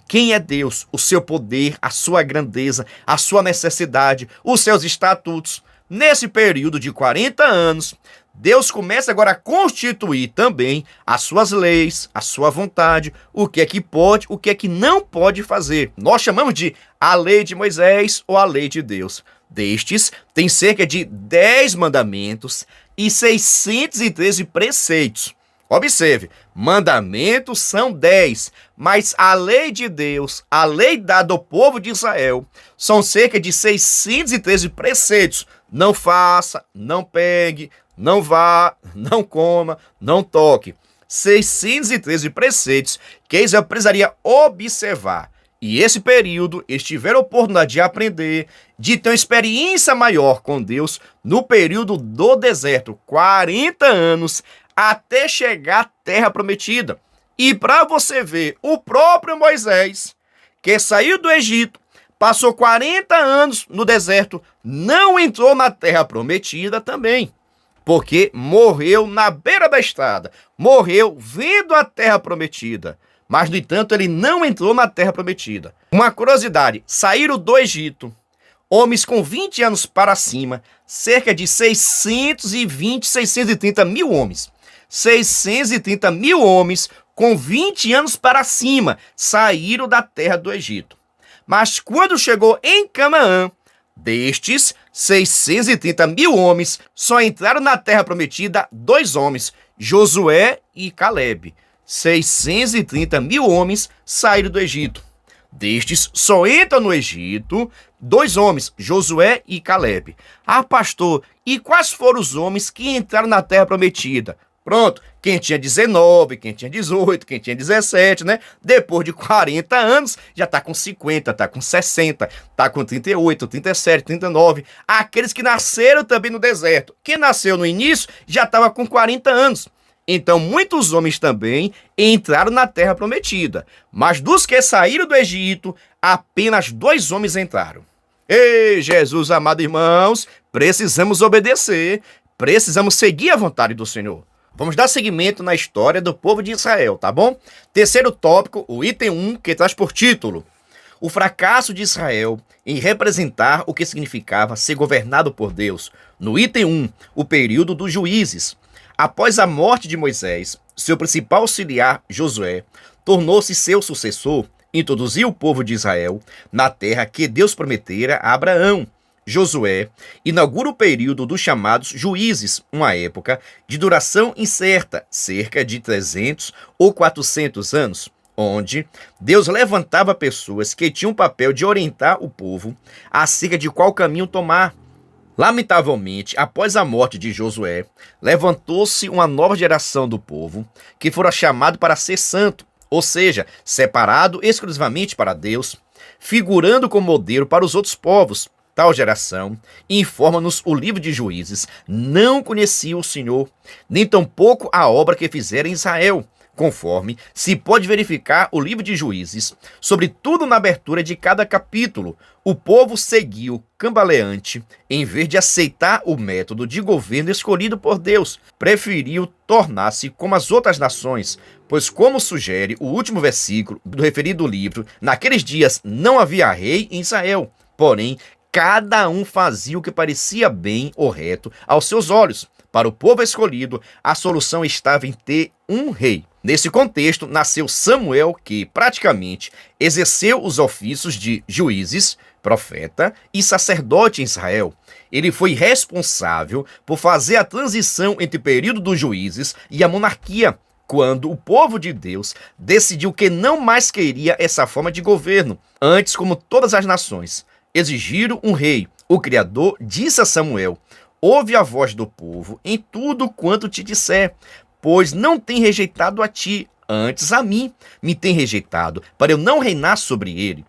S1: Quem é Deus, o seu poder, a sua grandeza, a sua necessidade, os seus estatutos. Nesse período de 40 anos, Deus começa agora a constituir também as suas leis, a sua vontade, o que é que pode, o que é que não pode fazer. Nós chamamos de a lei de Moisés ou a lei de Deus. Destes, tem cerca de 10 mandamentos e 613 preceitos. Observe, mandamentos são 10, mas a lei de Deus, a lei dada ao povo de Israel, são cerca de 613 preceitos. Não faça, não pegue, não vá, não coma, não toque. 613 preceitos que Israel precisaria observar. E esse período, eles tiveram a oportunidade de aprender, de ter uma experiência maior com Deus no período do deserto, 40 anos, até chegar à terra prometida. E para você ver, o próprio Moisés, que saiu do Egito, passou 40 anos no deserto, não entrou na terra prometida também, porque morreu na beira da estrada, morreu vendo a terra prometida. Mas, no entanto, ele não entrou na terra prometida. Uma curiosidade, saíram do Egito homens com 20 anos para cima, cerca de 630 mil homens. 630 mil homens com 20 anos para cima saíram da terra do Egito. Mas quando chegou em Canaã, destes 630 mil homens, só entraram na terra prometida 2 homens, Josué e Calebe. 630 mil homens saíram do Egito. Destes, só entram no Egito 2 homens, Josué e Calebe. Ah, pastor, e quais foram os homens que entraram na terra prometida? Pronto, quem tinha 19, quem tinha 18, quem tinha 17, né? Depois de 40 anos, já tá com 50, tá com 60, tá com 38, 37, 39. Aqueles que nasceram também no deserto. Quem nasceu no início já estava com 40 anos. Então, muitos homens também entraram na terra prometida. Mas dos que saíram do Egito, apenas 2 homens entraram. Ei, Jesus amado, irmãos, precisamos obedecer, precisamos seguir a vontade do Senhor. Vamos dar seguimento na história do povo de Israel, tá bom? Terceiro tópico, o item 1, que traz por título: o fracasso de Israel em representar o que significava ser governado por Deus. No item 1, o período dos juízes. Após a morte de Moisés, seu principal auxiliar, Josué, tornou-se seu sucessor, introduziu o povo de Israel na terra que Deus prometera a Abraão. Josué inaugura o período dos chamados juízes, uma época de duração incerta, cerca de 300 ou 400 anos, onde Deus levantava pessoas que tinham o papel de orientar o povo acerca de qual caminho tomar. Lamentavelmente, após a morte de Josué, levantou-se uma nova geração do povo que fora chamado para ser santo, ou seja, separado exclusivamente para Deus, figurando como modelo para os outros povos. Tal geração, informa-nos o livro de Juízes, não conhecia o Senhor, nem tampouco a obra que fizera em Israel, conforme se pode verificar o livro de Juízes. Sobretudo na abertura de cada capítulo, o povo seguiu cambaleante, em vez de aceitar o método de governo escolhido por Deus, preferiu tornar-se como as outras nações, pois, como sugere o último versículo do referido livro, naqueles dias não havia rei em Israel, porém, cada um fazia o que parecia bem ou reto aos seus olhos. Para o povo escolhido, a solução estava em ter um rei. Nesse contexto, nasceu Samuel, que praticamente exerceu os ofícios de juízes, profeta e sacerdote em Israel. Ele foi responsável por fazer a transição entre o período dos juízes e a monarquia, quando o povo de Deus decidiu que não mais queria essa forma de governo. Antes, como todas as nações, exigiram um rei. O Criador disse a Samuel: ouve a voz do povo em tudo quanto te disser, pois não tem rejeitado a ti, antes a mim me tem rejeitado, para eu não reinar sobre ele.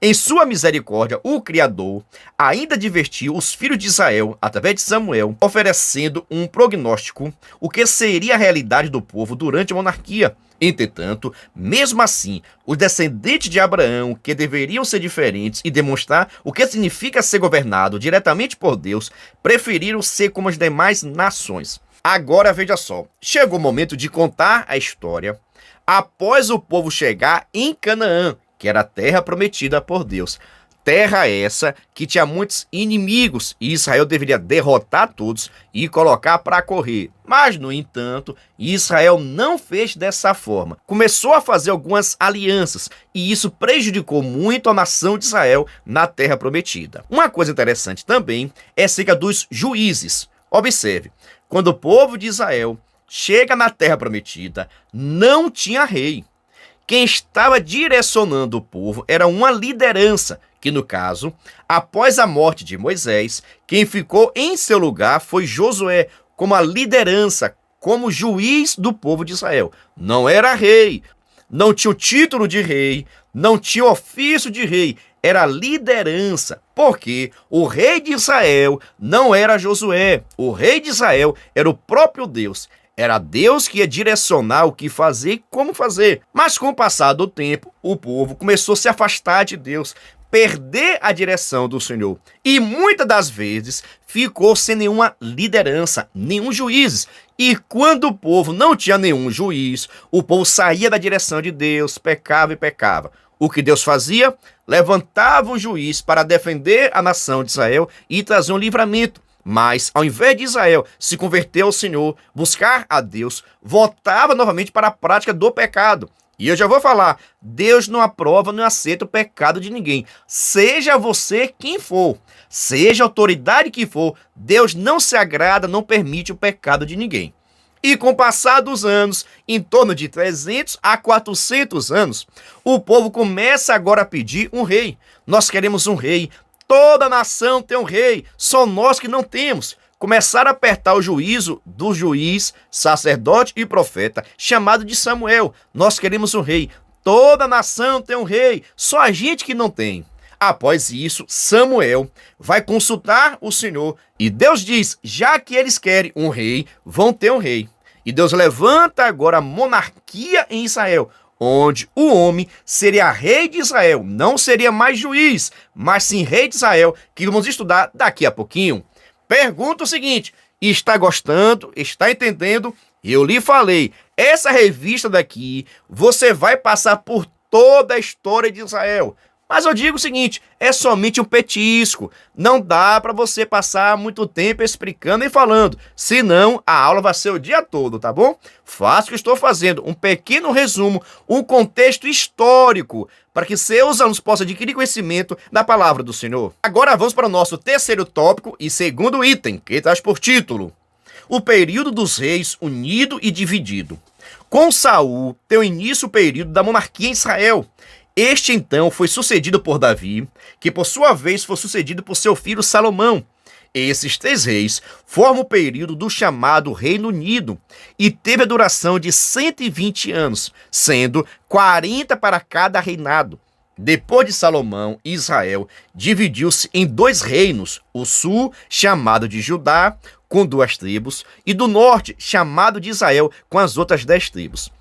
S1: Em sua misericórdia, o Criador ainda advertiu os filhos de Israel, através de Samuel, oferecendo um prognóstico, o que seria a realidade do povo durante a monarquia. Entretanto, mesmo assim, os descendentes de Abraão, que deveriam ser diferentes e demonstrar o que significa ser governado diretamente por Deus, preferiram ser como as demais nações. Agora veja só, chegou o momento de contar a história após o povo chegar em Canaã, que era a terra prometida por Deus. Terra essa que tinha muitos inimigos e Israel deveria derrotar todos e colocar para correr. Mas, no entanto, Israel não fez dessa forma. Começou a fazer algumas alianças e isso prejudicou muito a nação de Israel na terra prometida. Uma coisa interessante também é acerca dos juízes. Observe, quando o povo de Israel chega na terra prometida, não tinha rei. Quem estava direcionando o povo era uma liderança, que no caso, após a morte de Moisés, quem ficou em seu lugar foi Josué, como a liderança, como juiz do povo de Israel. Não era rei, não tinha o título de rei, não tinha o ofício de rei, era liderança, porque o rei de Israel não era Josué, o rei de Israel era o próprio Deus. Era Deus que ia direcionar o que fazer e como fazer. Mas com o passar do tempo, o povo começou a se afastar de Deus, perder a direção do Senhor. E muitas das vezes ficou sem nenhuma liderança, nenhum juízes. E quando o povo não tinha nenhum juiz, o povo saía da direção de Deus, pecava e pecava. O que Deus fazia? Levantava um juiz para defender a nação de Israel e trazer um livramento. Mas, ao invés de Israel se converter ao Senhor, buscar a Deus, voltava novamente para a prática do pecado. E eu já vou falar, Deus não aprova, não aceita o pecado de ninguém. Seja você quem for, seja a autoridade que for, Deus não se agrada, não permite o pecado de ninguém. E com o passar dos anos, em torno de 300 a 400 anos, o povo começa agora a pedir um rei. Nós queremos um rei. Toda nação tem um rei, só nós que não temos. Começaram a apertar o juízo do juiz, sacerdote e profeta, chamado de Samuel. Nós queremos um rei. Toda nação tem um rei, só a gente que não tem. Após isso, Samuel vai consultar o Senhor e Deus diz, já que eles querem um rei, vão ter um rei. E Deus levanta agora a monarquia em Israel, onde o homem seria rei de Israel, não seria mais juiz, mas sim rei de Israel, que vamos estudar daqui a pouquinho. Pergunta o seguinte, está gostando, está entendendo? Eu lhe falei, essa revista daqui, você vai passar por toda a história de Israel. Mas eu digo o seguinte, é somente um petisco, não dá para você passar muito tempo explicando e falando, senão a aula vai ser o dia todo, tá bom? Faço o que estou fazendo, um pequeno resumo, um contexto histórico, para que seus alunos possam adquirir conhecimento da palavra do Senhor. Agora vamos para o nosso terceiro tópico e segundo item, que traz por título, o período dos reis unido e dividido. Com Saul, teu início o período da monarquia em Israel. Este, então, foi sucedido por Davi, que por sua vez foi sucedido por seu filho Salomão. Esses 3 reis formam o período do chamado Reino Unido e teve a duração de 120 anos, sendo 40 para cada reinado. Depois de Salomão, Israel dividiu-se em 2 reinos, o sul, chamado de Judá, com 2 tribos, e do norte, chamado de Israel, com as outras 10 tribos.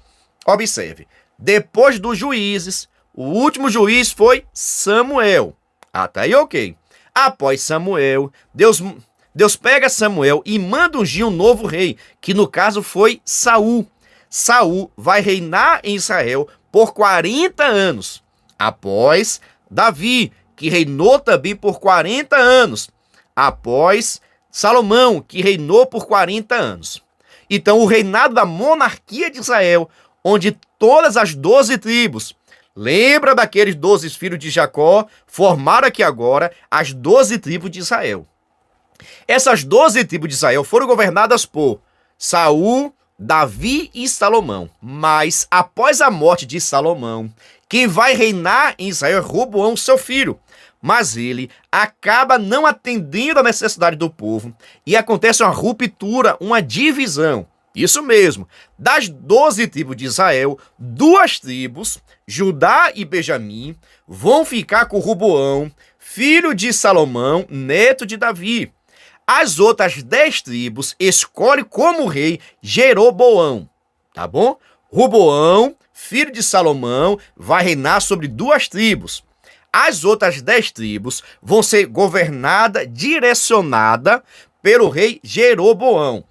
S1: Observe, depois dos juízes, o último juiz foi Samuel. Até aí ok. Após Samuel, Deus pega Samuel e manda ungir um novo rei, que no caso foi Saul. Saul vai reinar em Israel por 40 anos. Após Davi, que reinou também por 40 anos. Após Salomão, que reinou por 40 anos. Então o reinado da monarquia de Israel, onde todas as 12 tribos, lembra daqueles 12 filhos de Jacó? Formaram aqui agora as 12 tribos de Israel. Essas 12 tribos de Israel foram governadas por Saul, Davi e Salomão. Mas após a morte de Salomão, quem vai reinar em Israel é Roboão, seu filho. Mas ele acaba não atendendo à necessidade do povo e acontece uma ruptura, uma divisão. Isso mesmo, das 12 tribos de Israel, 2 tribos, Judá e Benjamim, vão ficar com Roboão, filho de Salomão, neto de Davi. As outras 10 tribos escolhem como rei Jeroboão, tá bom? Roboão, filho de Salomão, vai reinar sobre 2 tribos. As outras 10 tribos vão ser governadas, direcionadas pelo rei Jeroboão.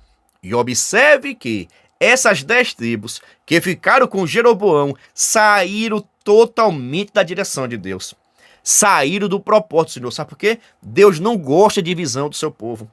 S1: E observe que essas 10 tribos que ficaram com Jeroboão saíram totalmente da direção de Deus. Saíram do propósito do Senhor. Sabe por quê? Deus não gosta de divisão do seu povo.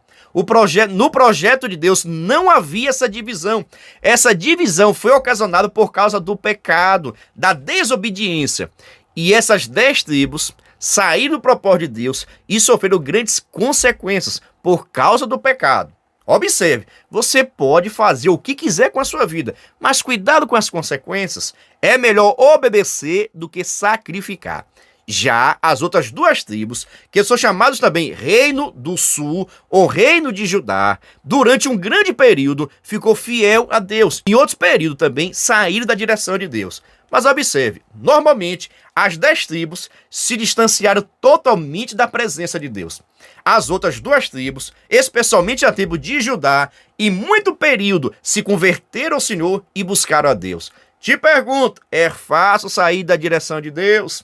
S1: No projeto de Deus não havia essa divisão. Essa divisão foi ocasionada por causa do pecado, da desobediência. E essas 10 tribos saíram do propósito de Deus e sofreram grandes consequências por causa do pecado. Observe, você pode fazer o que quiser com a sua vida, mas cuidado com as consequências. É melhor obedecer do que sacrificar. Já as outras duas tribos, que são chamados também Reino do Sul ou Reino de Judá, durante um grande período ficou fiel a Deus. Em outros períodos também saíram da direção de Deus. Mas observe, normalmente as 10 tribos se distanciaram totalmente da presença de Deus. As outras duas tribos, especialmente a tribo de Judá, em muito período se converteram ao Senhor e buscaram a Deus. Te pergunto, é fácil sair da direção de Deus?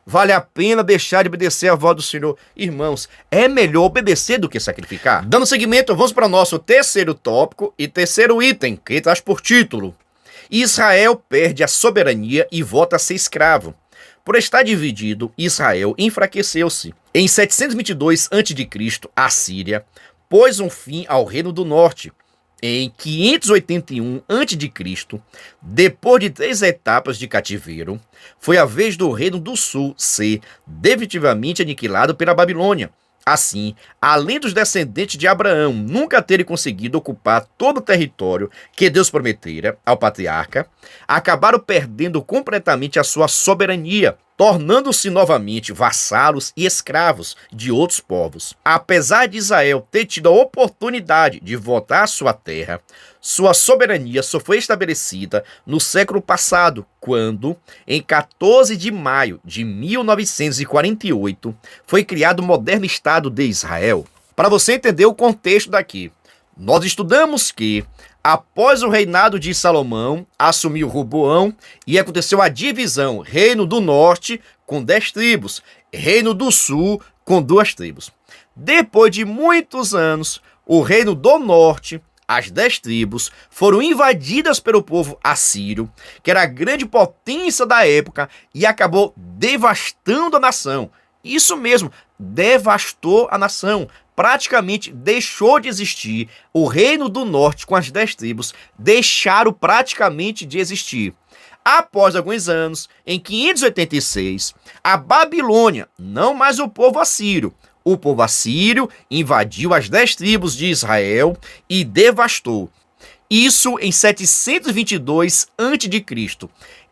S1: Vale a pena deixar de obedecer a voz do Senhor? Irmãos, é melhor obedecer do que sacrificar. Dando seguimento, vamos para o nosso terceiro tópico e terceiro item, que traz por título: Israel perde a soberania e volta a ser escravo. Por estar dividido, Israel enfraqueceu-se. Em 722 a.C., a Síria pôs um fim ao Reino do Norte. Em 581 a.C., depois de 3 etapas de cativeiro, foi a vez do Reino do Sul ser definitivamente aniquilado pela Babilônia. Assim, além dos descendentes de Abraão nunca terem conseguido ocupar todo o território que Deus prometera ao patriarca, acabaram perdendo completamente a sua soberania, tornando-se novamente vassalos e escravos de outros povos. Apesar de Israel ter tido a oportunidade de voltar à sua terra, sua soberania só foi estabelecida no século passado, quando, em 14 de maio de 1948, foi criado o moderno Estado de Israel. Para você entender o contexto daqui, nós estudamos que, após o reinado de Salomão, assumiu Roboão e aconteceu a divisão: Reino do Norte com 10 tribos, Reino do Sul com 2 tribos. Depois de muitos anos, o Reino do Norte, as 10 tribos, foram invadidas pelo povo assírio, que era a grande potência da época, e acabou devastando a nação. Isso mesmo, devastou a nação. Praticamente deixou de existir. O Reino do Norte com as 10 tribos deixaram praticamente de existir. Após alguns anos, em 586, a Babilônia, não mais o povo assírio, o povo assírio invadiu as 10 tribos de Israel e devastou. Isso em 722 a.C.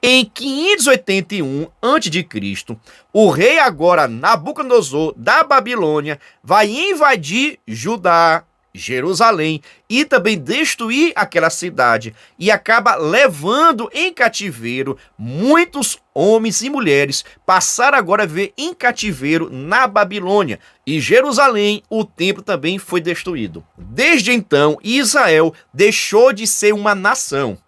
S1: Em 581 a.C., o rei agora Nabucodonosor da Babilônia vai invadir Judá, Jerusalém e também destruir aquela cidade, e acaba levando em cativeiro muitos homens e mulheres. Passaram agora a viver em cativeiro na Babilônia, e Jerusalém, o templo também foi destruído. Desde então, Israel deixou de ser uma nação.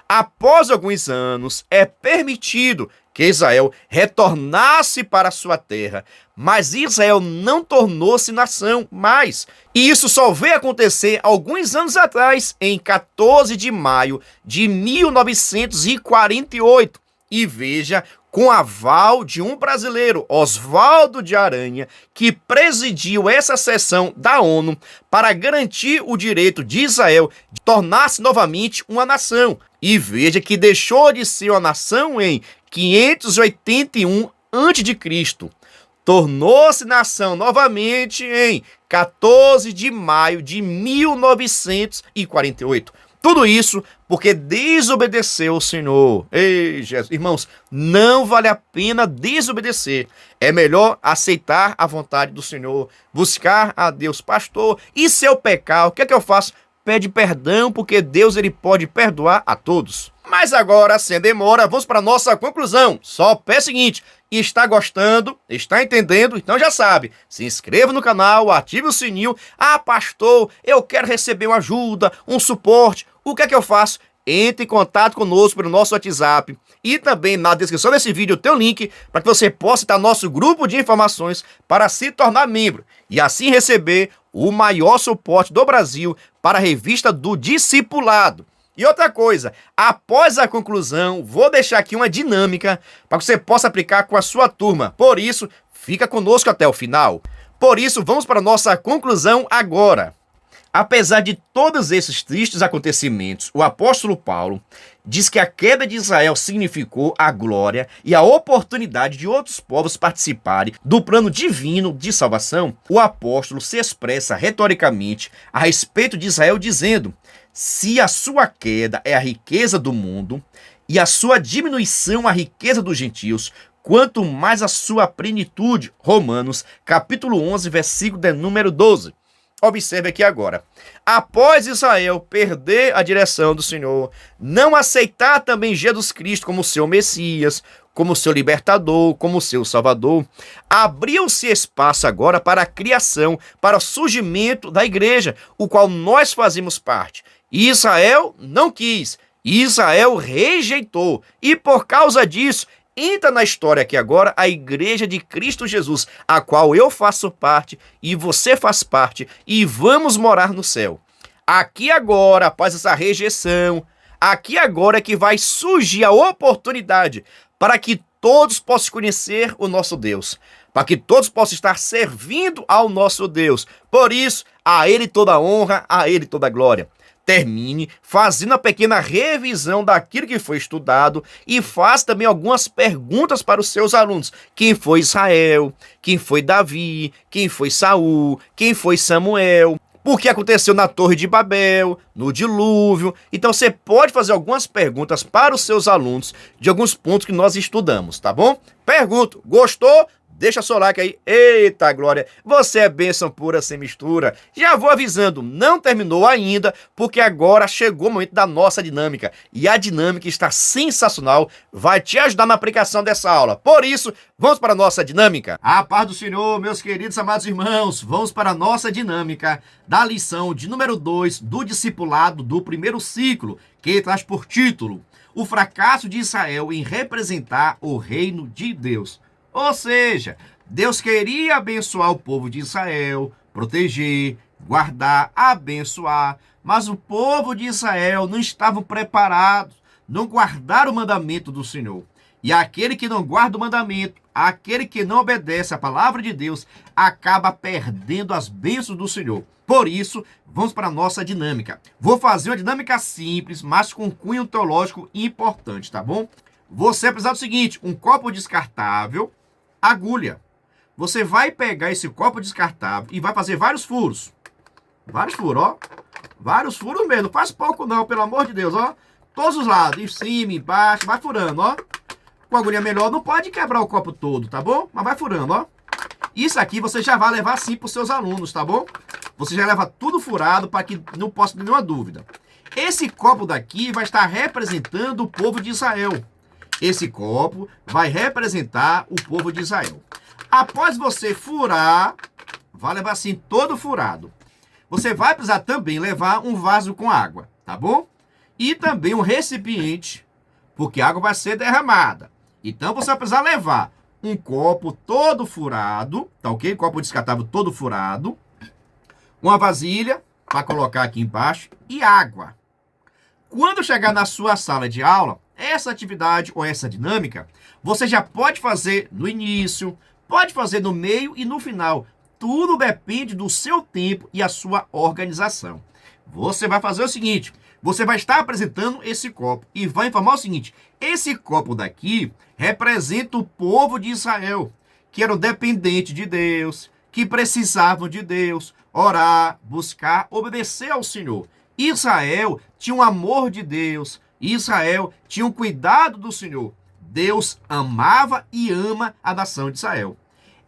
S1: Após alguns anos, é permitido que Israel retornasse para sua terra, mas Israel não tornou-se nação mais. E isso só veio acontecer alguns anos atrás, em 14 de maio de 1948. E veja, com aval de um brasileiro, Oswaldo de Aranha, que presidiu essa sessão da ONU para garantir o direito de Israel de tornar-se novamente uma nação. E veja que deixou de ser uma nação em 581 a.C. Tornou-se nação novamente em 14 de maio de 1948. Tudo isso porque desobedeceu ao Senhor. Ei, Jesus. Irmãos, não vale a pena desobedecer. É melhor aceitar a vontade do Senhor, buscar a Deus. Pastor, e se eu pecar, o que é que eu faço? Pede perdão, porque Deus ele pode perdoar a todos. Mas agora, sem demora, vamos para a nossa conclusão. Só peço o seguinte: está gostando? Está entendendo? Então já sabe, se inscreva no canal, ative o sininho. Ah, pastor, eu quero receber uma ajuda, um suporte. O que é que eu faço? Entre em contato conosco pelo nosso WhatsApp. E também na descrição desse vídeo tem um link para que você possa estar no nosso grupo de informações para se tornar membro e assim receber o maior suporte do Brasil para a revista do Discipulado. E outra coisa, após a conclusão, vou deixar aqui uma dinâmica para que você possa aplicar com a sua turma. Por isso, fica conosco até o final. Por isso, vamos para a nossa conclusão agora. Apesar de todos esses tristes acontecimentos, o apóstolo Paulo diz que a queda de Israel significou a glória e a oportunidade de outros povos participarem do plano divino de salvação. O apóstolo se expressa retoricamente a respeito de Israel dizendo: se a sua queda é a riqueza do mundo e a sua diminuição a riqueza dos gentios, quanto mais a sua plenitude. Romanos, capítulo 11, versículo de número 12. Observe aqui agora. Após Israel perder a direção do Senhor, não aceitar também Jesus Cristo como seu Messias, como seu libertador, como seu salvador, abriu-se espaço agora para a criação, para o surgimento da igreja, o qual nós fazemos parte. Israel não quis, Israel rejeitou, e por causa disso, entra na história aqui agora a Igreja de Cristo Jesus, a qual eu faço parte e você faz parte, e vamos morar no céu. Aqui agora, após essa rejeição, aqui agora é que vai surgir a oportunidade para que todos possam conhecer o nosso Deus, para que todos possam estar servindo ao nosso Deus. Por isso, a Ele toda a honra, a Ele toda a glória. Termine fazendo uma pequena revisão daquilo que foi estudado e faça também algumas perguntas para os seus alunos. Quem foi Israel? Quem foi Davi? Quem foi Saul? Quem foi Samuel? O que aconteceu na Torre de Babel, no dilúvio? Então você pode fazer algumas perguntas para os seus alunos de alguns pontos que nós estudamos, tá bom? Pergunto, gostou? Deixa seu like aí. Eita glória, você é bênção pura sem mistura. Já vou avisando, não terminou ainda, porque agora chegou o momento da nossa dinâmica. E a dinâmica está sensacional, vai te ajudar na aplicação dessa aula. Por isso, vamos para a nossa dinâmica. A paz do Senhor, meus queridos amados irmãos, vamos para a nossa dinâmica da lição de número 2 do discipulado do primeiro ciclo, que traz por título: o fracasso de Israel em representar o reino de Deus. Ou seja, Deus queria abençoar o povo de Israel, proteger, guardar, abençoar, mas o povo de Israel não estavam preparados, não guardaram o mandamento do Senhor. E aquele que não guarda o mandamento, aquele que não obedece à palavra de Deus, acaba perdendo as bênçãos do Senhor. Por isso, vamos para a nossa dinâmica. Vou fazer uma dinâmica simples, mas com cunho teológico importante, tá bom? Você vai precisar do seguinte: um copo descartável, agulha. Você vai pegar esse copo descartável e vai fazer vários furos. Vários furos, ó. Vários furos mesmo. Não faz pouco não, pelo amor de Deus, ó. Todos os lados, em cima, embaixo, vai furando, ó. Com a agulha melhor, não pode quebrar o copo todo, tá bom? Mas vai furando, ó. Isso aqui você já vai levar assim para os seus alunos, tá bom? Você já leva tudo furado para que não possa ter nenhuma dúvida. Esse copo daqui vai estar representando o povo de Israel. Esse copo vai representar o povo de Israel. Após você furar, vai levar assim todo furado. Você vai precisar também levar um vaso com água, tá bom? E também um recipiente, porque a água vai ser derramada. Então você vai precisar levar um copo todo furado, tá ok? Copo descartável todo furado. Uma vasilha para colocar aqui embaixo e água. Quando chegar na sua sala de aula, essa atividade ou essa dinâmica, você já pode fazer no início, pode fazer no meio e no final. Tudo depende do seu tempo e a sua organização. Você vai fazer o seguinte: você vai estar apresentando esse copo e vai informar o seguinte: esse copo daqui representa o povo de Israel, que eram dependentes de Deus, que precisavam de Deus, orar, buscar, obedecer ao Senhor. Israel tinha um amor de Deus, Israel tinha um cuidado do Senhor. Deus amava e ama a nação de Israel.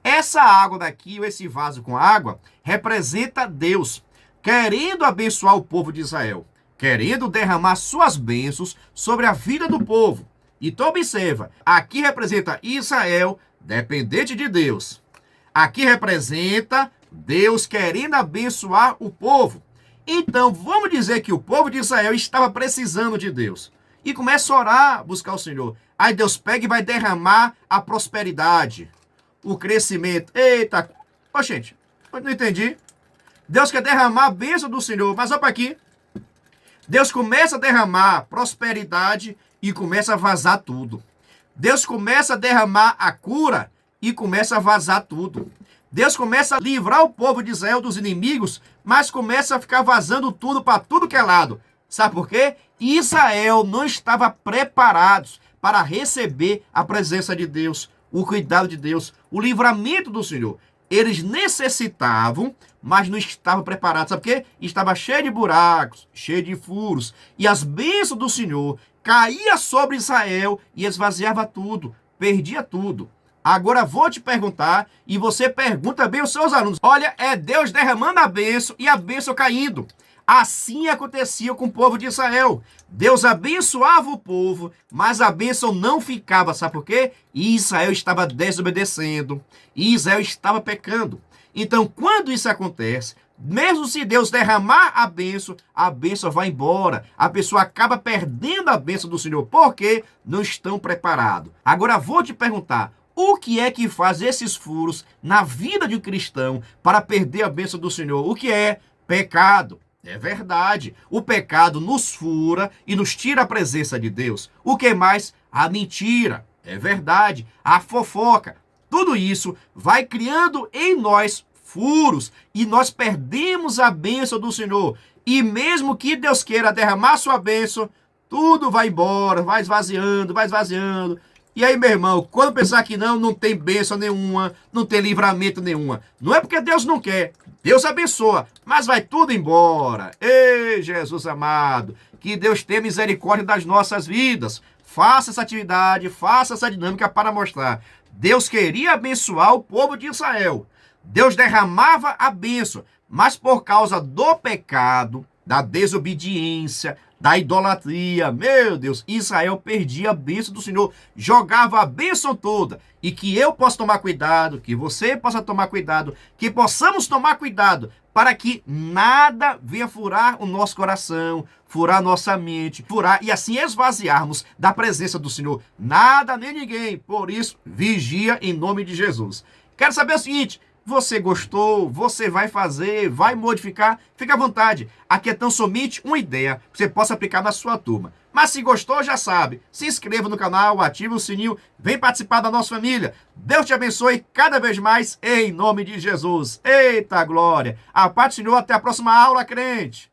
S1: Essa água daqui, ou esse vaso com água, representa Deus, querendo abençoar o povo de Israel, querendo derramar suas bênçãos sobre a vida do povo. Então observa, aqui representa Israel, dependente de Deus. Aqui representa Deus querendo abençoar o povo. Então, vamos dizer que o povo de Israel estava precisando de Deus. E começa a orar, buscar o Senhor. Aí Deus pega e vai derramar a prosperidade, o crescimento. Eita, ó gente, eu não entendi. Deus quer derramar a bênção do Senhor, mas olha para aqui. Deus começa a derramar prosperidade e começa a vazar tudo. Deus começa a derramar a cura e começa a vazar tudo. Deus começa a livrar o povo de Israel dos inimigos, mas começa a ficar vazando tudo para tudo que é lado. Sabe por quê? Israel não estava preparado para receber a presença de Deus, o cuidado de Deus, o livramento do Senhor. Eles necessitavam, mas não estavam preparados. Sabe por quê? Estava cheio de buracos, cheio de furos. E as bênçãos do Senhor caíam sobre Israel e esvaziava tudo. perdia tudo. Agora vou te perguntar, e você pergunta bem aos seus alunos. Olha, é Deus derramando a bênção e a bênção caindo. Assim acontecia com o povo de Israel. Deus abençoava o povo, mas a bênção não ficava. Sabe por quê? Israel estava desobedecendo. Israel estava pecando. Então, quando isso acontece, mesmo se Deus derramar a bênção vai embora. A pessoa acaba perdendo a bênção do Senhor, porque não estão preparados. Agora, vou te perguntar, o que é que faz esses furos na vida de um cristão para perder a bênção do Senhor? O que é? Pecado. É verdade. O pecado nos fura e nos tira a presença de Deus. O que mais? A mentira. É verdade. A fofoca. Tudo isso vai criando em nós furos e nós perdemos a bênção do Senhor. E mesmo que Deus queira derramar sua bênção, tudo vai embora, vai esvaziando, vai esvaziando. E aí, meu irmão, quando pensar que não tem bênção nenhuma, não tem livramento nenhuma, não é porque Deus não quer, Deus abençoa, mas vai tudo embora. Ei, Jesus amado, que Deus tenha misericórdia das nossas vidas. Faça essa atividade, faça essa dinâmica para mostrar. Deus queria abençoar o povo de Israel. Deus derramava a bênção, mas por causa do pecado, da desobediência, da idolatria, meu Deus, Israel perdia a bênção do Senhor, jogava a bênção toda. E que eu possa tomar cuidado, que você possa tomar cuidado, que possamos tomar cuidado para que nada venha furar o nosso coração, furar nossa mente, furar e assim esvaziarmos da presença do Senhor. Nada nem ninguém. Por isso, vigia em nome de Jesus. Quero saber o seguinte: você gostou? Você vai fazer? Vai modificar? Fica à vontade. Aqui é tão somente uma ideia que você possa aplicar na sua turma. Mas se gostou, já sabe. Se inscreva no canal, ative o sininho, vem participar da nossa família. Deus te abençoe cada vez mais em nome de Jesus. Eita glória! A paz do Senhor, até a próxima aula, crente!